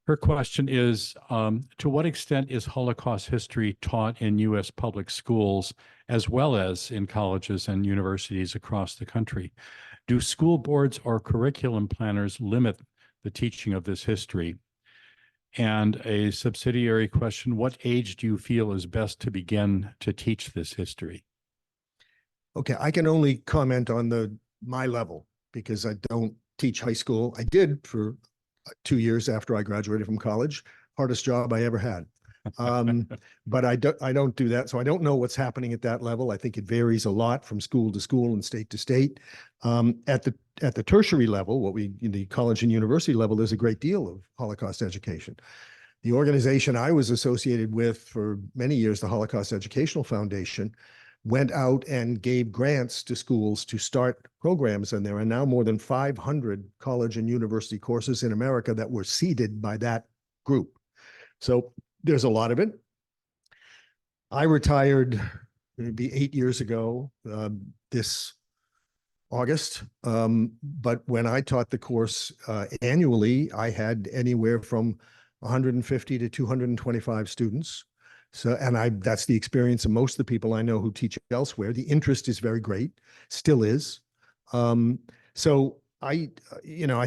Her question is, to what extent is Holocaust history taught in U.S. public schools as well as in colleges and universities across the country? Do school boards or curriculum planners limit the teaching of this history? And a subsidiary question, what age do you feel is best to begin to teach this history? Okay, I can only comment on my level because I don't teach high school. I did for 2 years after I graduated from college, hardest job I ever had. But I don't do that. So I don't know what's happening at that level. I think it varies a lot from school to school and state to state. At the tertiary level, in the college and university level, there's a great deal of Holocaust education. The organization I was associated with for many years, the Holocaust Educational Foundation, went out and gave grants to schools to start programs. And there are now more than 500 college and university courses in America that were seeded by that group. So there's a lot of it. I retired maybe 8 years ago, this August. But when I taught the course annually, I had anywhere from 150 to 225 students. So, and that's the experience of most of the people I know who teach elsewhere. The interest is very great, still is. So I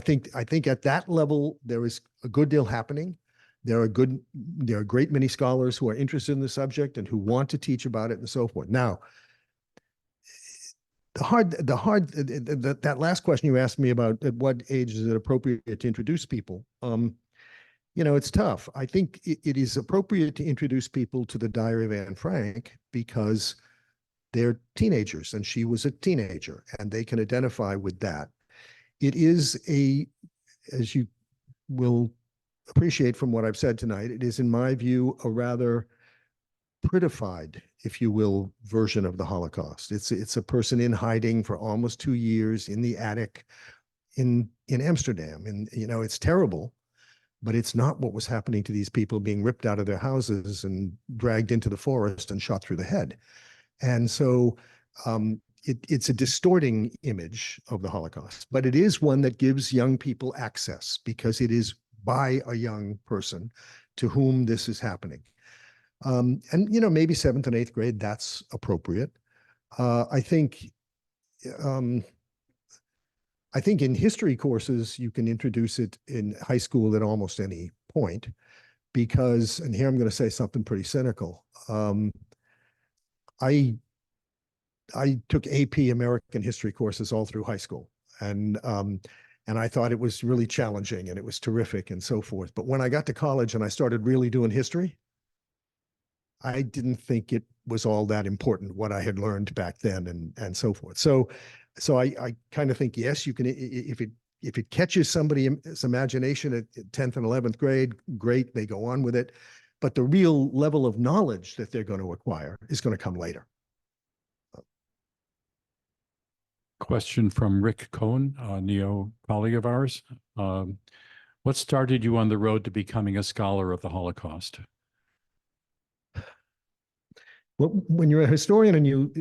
think at that level, there is a good deal happening. There are a great many scholars who are interested in the subject and who want to teach about it and so forth. Now, that last question you asked me about at what age is it appropriate to introduce people? It's tough. I think it is appropriate to introduce people to the Diary of Anne Frank because they're teenagers and she was a teenager and they can identify with that. it is as you will appreciate from what I've said tonight, it is, in my view, a rather prettified, if you will, version of the Holocaust. It's a person in hiding for almost 2 years in the attic in Amsterdam. And, it's terrible, but it's not what was happening to these people being ripped out of their houses and dragged into the forest and shot through the head. And so it's a distorting image of the Holocaust, but it is one that gives young people access because it is by a young person to whom this is happening. And, maybe 7th and 8th grade, that's appropriate. I think in history courses, you can introduce it in high school at almost any point because, and here I'm going to say something pretty cynical. I took AP American history courses all through high school, and I thought it was really challenging and it was terrific and so forth. But when I got to college and I started really doing history, I didn't think it was all that important what I had learned back then and so forth. So I kind of think, yes, you can, if it catches somebody's imagination at 10th and 11th grade, great, they go on with it. But the real level of knowledge that they're going to acquire is going to come later. Question from Rick Cohn, a Neo colleague of ours. What started you on the road to becoming a scholar of the Holocaust? Well, when you're a historian and you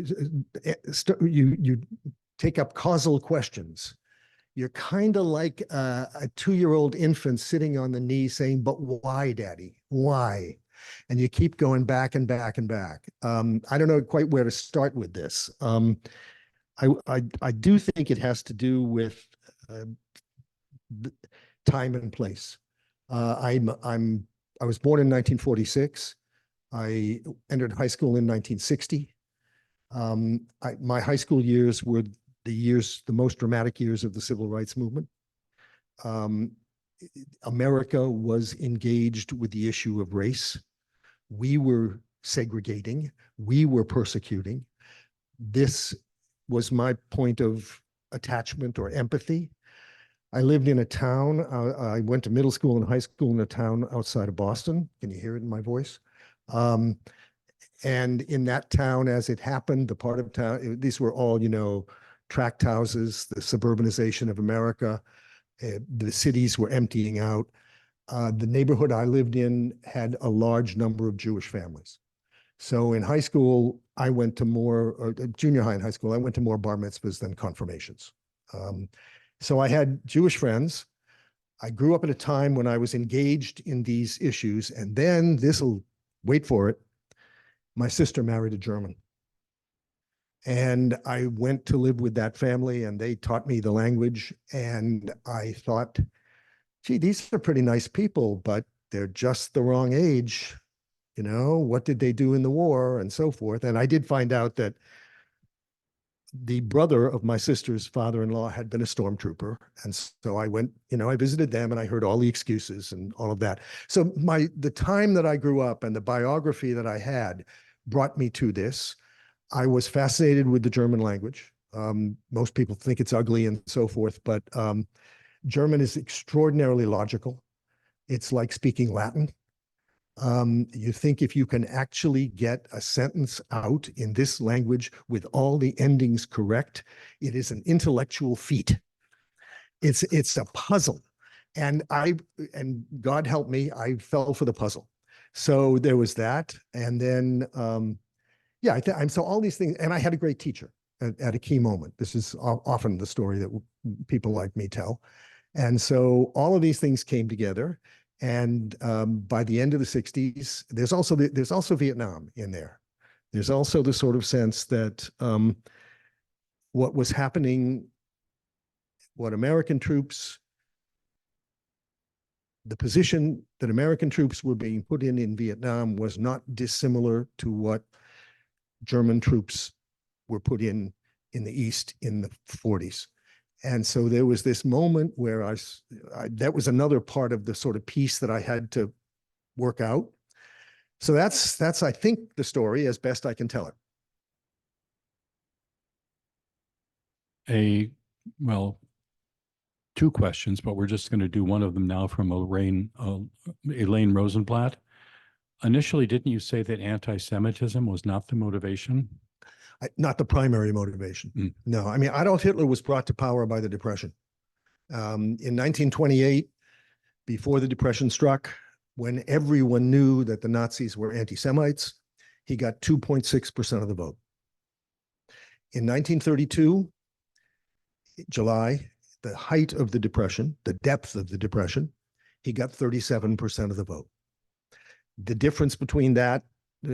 take up causal questions, you're kind of like a 2-year-old infant sitting on the knee saying, "But why, Daddy? Why?" And you keep going back and back and back. I don't know quite where to start with this. I do think it has to do with time and place. I was born in 1946. I entered high school in 1960. My high school years were the most dramatic years of the civil rights movement. America was engaged with the issue of race. We were segregating. We were persecuting. This was my point of attachment or empathy. I lived in a town. I went to middle school and high school in a town outside of Boston. Can you hear it in my voice? And in that town, as it happened, the part of town, these were all, tract houses, the suburbanization of America. The cities were emptying out. The neighborhood I lived in had a large number of Jewish families. So in high school, I went to more, or junior high and high school, I went to more bar mitzvahs than confirmations. So I had Jewish friends. I grew up at a time when I was engaged in these issues, and then wait for it, my sister married a German. And I went to live with that family and they taught me the language. And I thought, gee, these are pretty nice people, but they're just the wrong age. What did they do in the war and so forth? And I did find out that the brother of my sister's father-in-law had been a stormtrooper. And so I went, I visited them and I heard all the excuses and all of that. So the time that I grew up and the biography that I had brought me to this. I was fascinated with the German language. Most people think it's ugly and so forth, but German is extraordinarily logical. It's like speaking Latin. You think if you can actually get a sentence out in this language with all the endings correct, it is an intellectual feat. It's a puzzle. And God help me, I fell for the puzzle. So there was that. And then, so all these things, and I had a great teacher at a key moment. This is often the story that people like me tell. And so all of these things came together. And by the end of the 60s, there's also Vietnam in there. There's also the sort of sense that what was happening, what American troops, the position that American troops were being put in Vietnam was not dissimilar to what German troops were put in the East in the 40s. And so there was this moment where that was another part of the sort of piece that I had to work out. So that's I think the story as best I can tell it. two questions, but we're just going to do one of them now from Elaine Rosenblatt. Initially, didn't you say that anti-Semitism was not the motivation? Not the primary motivation. Mm. No, I mean, Adolf Hitler was brought to power by the Depression. In 1928, before the Depression struck, when everyone knew that the Nazis were anti-Semites, he got 2.6% of the vote. In 1932, July, the height of the Depression, the depth of the Depression, he got 37% of the vote. The difference between that,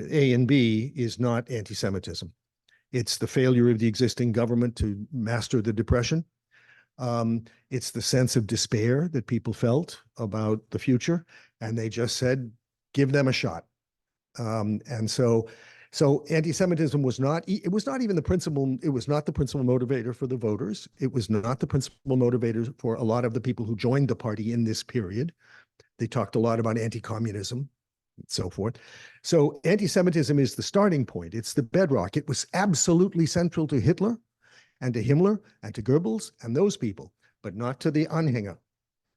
A and B, is not anti-Semitism. It's the failure of the existing government to master the Depression. It's the sense of despair that people felt about the future, and they just said, give them a shot. And so anti-Semitism was not, it was not even the principal, it was not the principal motivator for the voters. It was not the principal motivator for a lot of the people who joined the party in this period. They talked a lot about anti-communism and so forth. So anti-Semitism is the starting point. It's the bedrock. It was absolutely central to Hitler and to Himmler and to Goebbels and those people, but not to the Anhänger,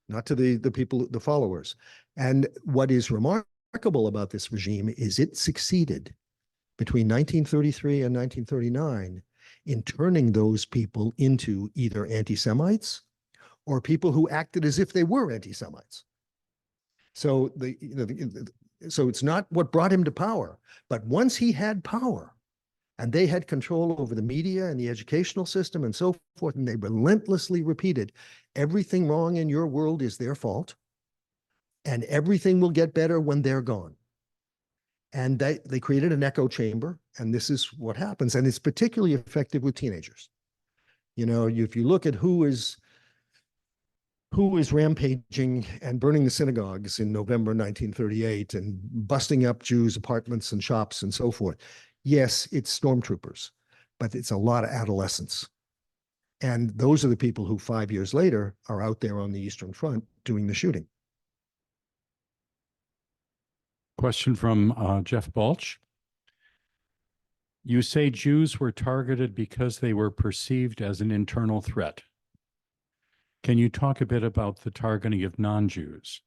not to the people, the followers. And what is remarkable about this regime is it succeeded between 1933 and 1939 in turning those people into either anti-Semites or people who acted as if they were anti-Semites. So so it's not what brought him to power, but once he had power and they had control over the media and the educational system and so forth, and they relentlessly repeated, everything wrong in your world is their fault, and everything will get better when they're gone. And they created an echo chamber, and this is what happens. And it's particularly effective with teenagers. You know, if you look at who is rampaging and burning the synagogues in November 1938 and busting up Jews' apartments and shops and so forth, yes, it's stormtroopers, but it's a lot of adolescents. And those are the people who 5 years later are out there on the Eastern Front doing the shooting. Question from Jeff Balch. You say Jews were targeted because they were perceived as an internal threat. Can you talk a bit about the targeting of non-Jews?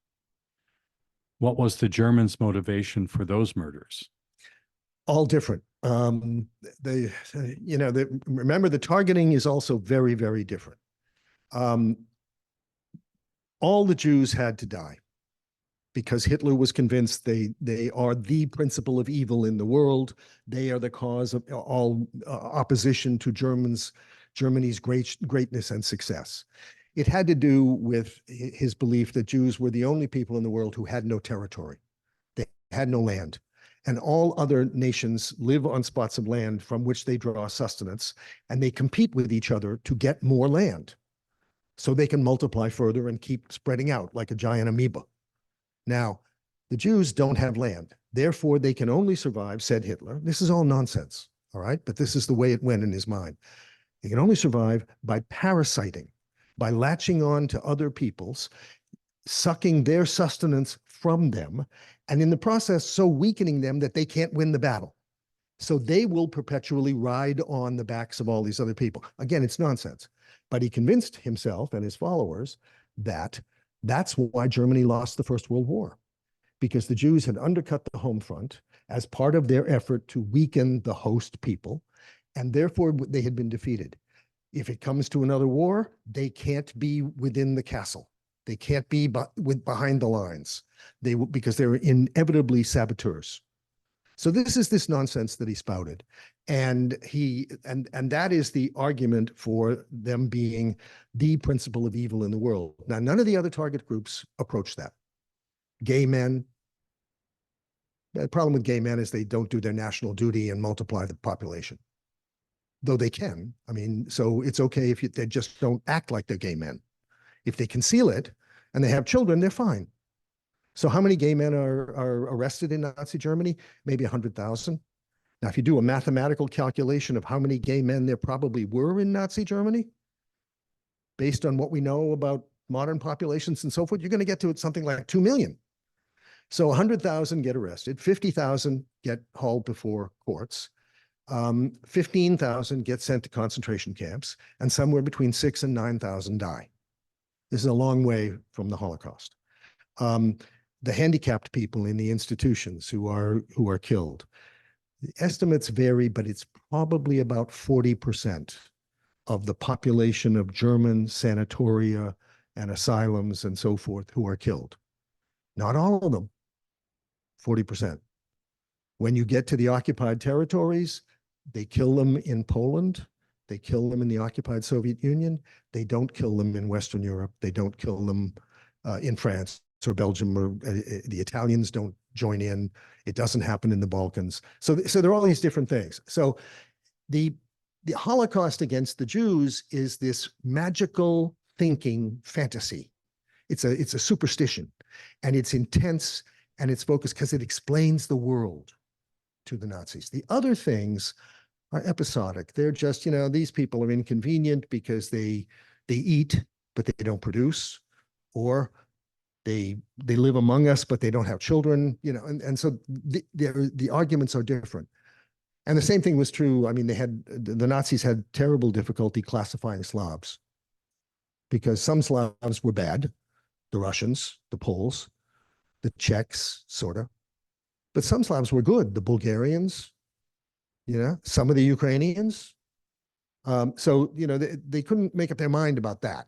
What was the Germans' motivation for those murders? All different. Remember, the targeting is also very, very different. All the Jews had to die because Hitler was convinced they are the principle of evil in the world. They are the cause of all opposition to Germany's greatness and success. It had to do with his belief that Jews were the only people in the world who had no territory. They had no land. And all other nations live on spots of land from which they draw sustenance, and they compete with each other to get more land so they can multiply further and keep spreading out like a giant amoeba. Now, the Jews don't have land. Therefore, they can only survive, said Hitler. This is all nonsense, all right? But this is the way it went in his mind. They can only survive by parasiting, by latching on to other people's, sucking their sustenance from them, and in the process, so weakening them that they can't win the battle. So they will perpetually ride on the backs of all these other people. Again, it's nonsense. But he convinced himself and his followers that that's why Germany lost the First World War, because the Jews had undercut the home front as part of their effort to weaken the host people, and therefore they had been defeated. If it comes to another war, they can't be within the castle. They can't be behind the lines. Because they're inevitably saboteurs. So this is this nonsense that he spouted. And that is the argument for them being the principle of evil in the world. Now, none of the other target groups approach that. Gay men. The problem with gay men is they don't do their national duty and multiply the population. Though they can. I mean, so it's okay if they just don't act like they're gay men. If they conceal it and they have children, they're fine. So how many gay men are arrested in Nazi Germany? Maybe 100,000. Now, if you do a mathematical calculation of how many gay men there probably were in Nazi Germany, based on what we know about modern populations and so forth, you're going to get to something like 2 million. So 100,000 get arrested, 50,000 get hauled before courts, 15,000 get sent to concentration camps, and somewhere between 6,000 and 9,000 die. This is a long way from the Holocaust. The handicapped people in the institutions who are killed. The estimates vary, but it's probably about 40% of the population of German sanatoria and asylums and so forth who are killed. Not all of them, 40%. When you get to the occupied territories, they kill them in Poland, they kill them in the occupied Soviet Union, they don't kill them in Western Europe, they don't kill them in France or Belgium, or the Italians don't join in, it doesn't happen in the Balkans. So there are all these different things. So the Holocaust against the Jews is this magical thinking fantasy. It's a superstition, and it's intense, and it's focused because it explains the world to the Nazis. The other things are episodic. They're just, these people are inconvenient because they eat, but they don't produce, or they live among us, but they don't have children, and so the arguments are different. And the same thing was true. I mean, the Nazis had terrible difficulty classifying Slavs because some Slavs were bad, the Russians, the Poles, the Czechs, sort of, but some Slavs were good, the Bulgarians, some of the Ukrainians. So, they couldn't make up their mind about that.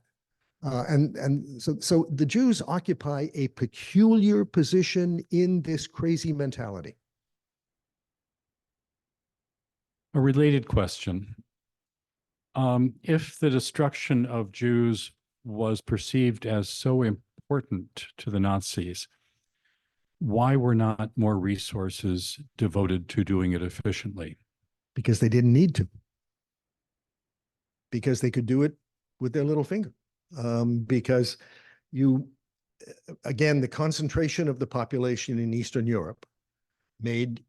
So the Jews occupy a peculiar position in this crazy mentality. A related question. If the destruction of Jews was perceived as so important to the Nazis, why were not more resources devoted to doing it efficiently? Because they didn't need to. Because they could do it with their little finger. Because again, the concentration of the population in Eastern Europe made,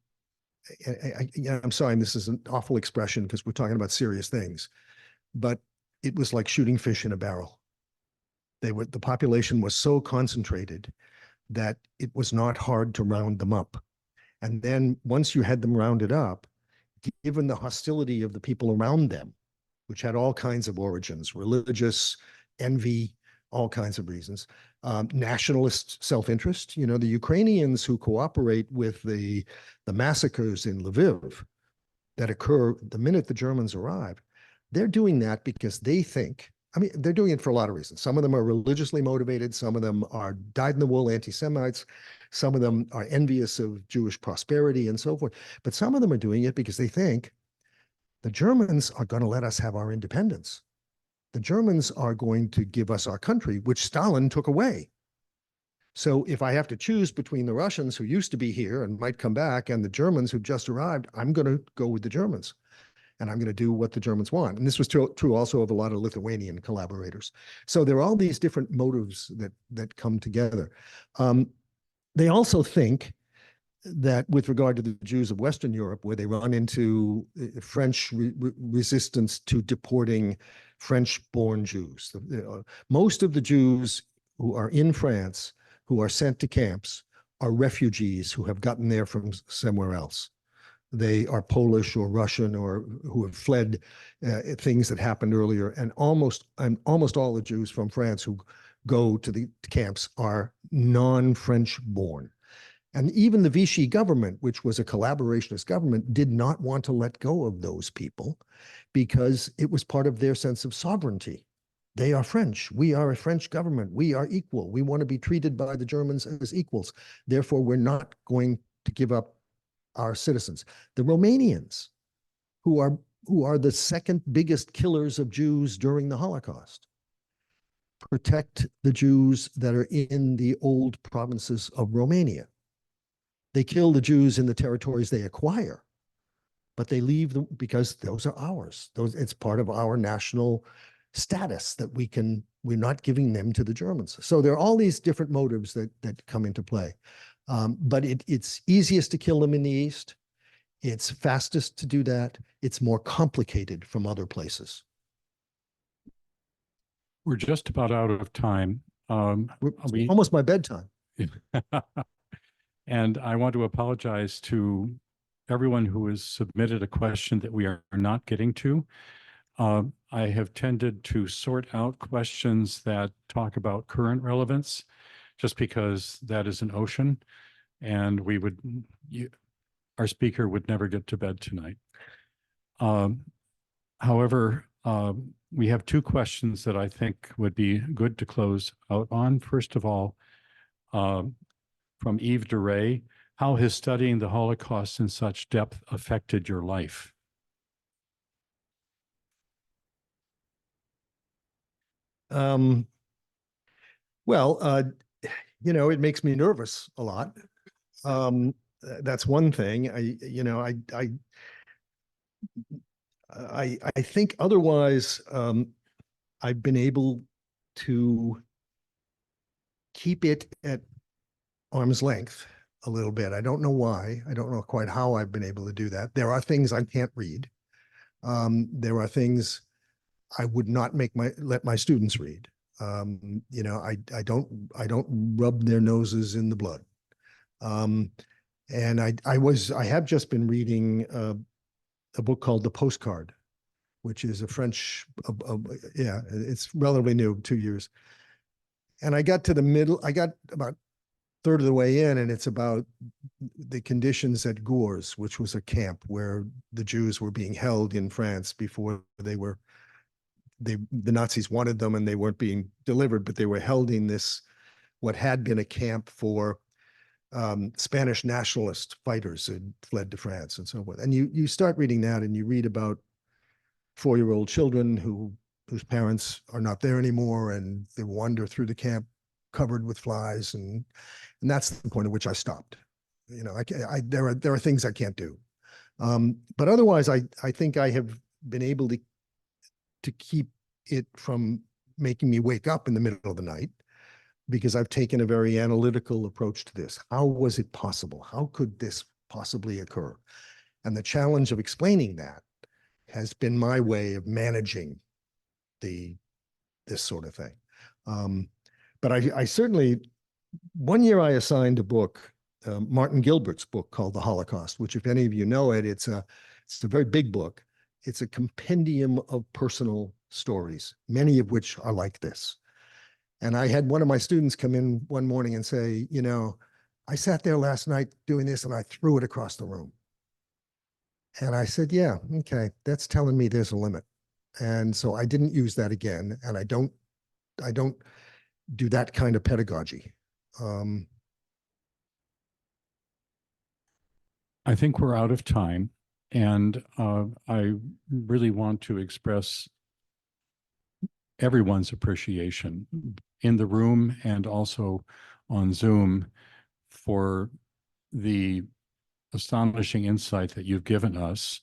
I'm sorry, this is an awful expression because we're talking about serious things, but it was like shooting fish in a barrel. The population was so concentrated that it was not hard to round them up. And then once you had them rounded up, given the hostility of the people around them, which had all kinds of origins, religious, envy, all kinds of reasons, nationalist self-interest. The Ukrainians who cooperate with the massacres in Lviv that occur the minute the Germans arrive, they're doing that because they think, they're doing it for a lot of reasons. Some of them are religiously motivated. Some of them are dyed-in-the-wool anti-Semites. Some of them are envious of Jewish prosperity and so forth. But some of them are doing it because they think the Germans are going to let us have our independence. The Germans are going to give us our country, which Stalin took away. So if I have to choose between the Russians who used to be here and might come back and the Germans who just arrived, I'm going to go with the Germans. And I'm going to do what the Germans want. And this was true also of a lot of Lithuanian collaborators. So there are all these different motives that come together. They also think that with regard to the Jews of Western Europe, where they run into French resistance to deporting French-born Jews. Most of the Jews who are in France, who are sent to camps, are refugees who have gotten there from somewhere else. They are Polish or Russian or who have fled things that happened earlier. And almost all the Jews from France who go to the camps are non-French born. And even the Vichy government, which was a collaborationist government, did not want to let go of those people because it was part of their sense of sovereignty. They are French. We are a French government. We are equal. We want to be treated by the Germans as equals. Therefore, we're not going to give up our citizens. The Romanians, who are the second biggest killers of Jews during the Holocaust, protect the Jews that are in the old provinces of Romania. They kill the Jews in the territories they acquire, but they leave them because those are ours. It's part of our national status that we're not giving them to the Germans. So there are all these different motives that come into play. But it's easiest to kill them in the East. It's fastest to do that. It's more complicated from other places. We're just about out of time. It's almost my bedtime. And I want to apologize to everyone who has submitted a question that we are not getting to. I have tended to sort out questions that talk about current relevance, just because that is an ocean, and our speaker would never get to bed tonight. However, we have two questions that I think would be good to close out on. First of all, from Eve DeRay, how has studying the Holocaust in such depth affected your life? Well, it makes me nervous a lot. That's one thing. I think otherwise, I've been able to keep it at arm's length a little bit. I don't know why. I don't know quite how I've been able to do that. There are things I can't read. There are things I would not let my students read. I don't rub their noses in the blood. And I have just been reading a book called The Postcard, which is a French, it's relatively new, 2 years. And I got to the middle, I got about third of the way in, and it's about the conditions at Gurs, which was a camp where the Jews were being held in France before the Nazis wanted them and they weren't being delivered, but they were held in this, what had been a camp for Spanish nationalist fighters who had fled to France and so forth. And you start reading that, and you read about 4-year-old children whose parents are not there anymore, and they wander through the camp covered with flies, and that's the point at which I stopped. There are things I can't do, but otherwise, I think I have been able to keep it from making me wake up in the middle of the night, because I've taken a very analytical approach to this. How was it possible? How could this possibly occur? And the challenge of explaining that has been my way of managing this sort of thing. But I certainly, one year I assigned a book, Martin Gilbert's book called The Holocaust, which, if any of you know it, it's a very big book. It's a compendium of personal stories, many of which are like this. And I had one of my students come in one morning and say, I sat there last night doing this and I threw it across the room. And I said, yeah, okay, that's telling me there's a limit. And so I didn't use that again. And I don't do that kind of pedagogy. I think we're out of time. And I really want to express everyone's appreciation in the room and also on Zoom for the astonishing insight that you've given us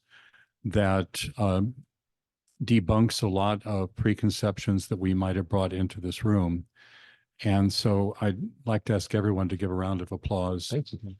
that debunks a lot of preconceptions that we might have brought into this room. And so I'd like to ask everyone to give a round of applause. Thank you.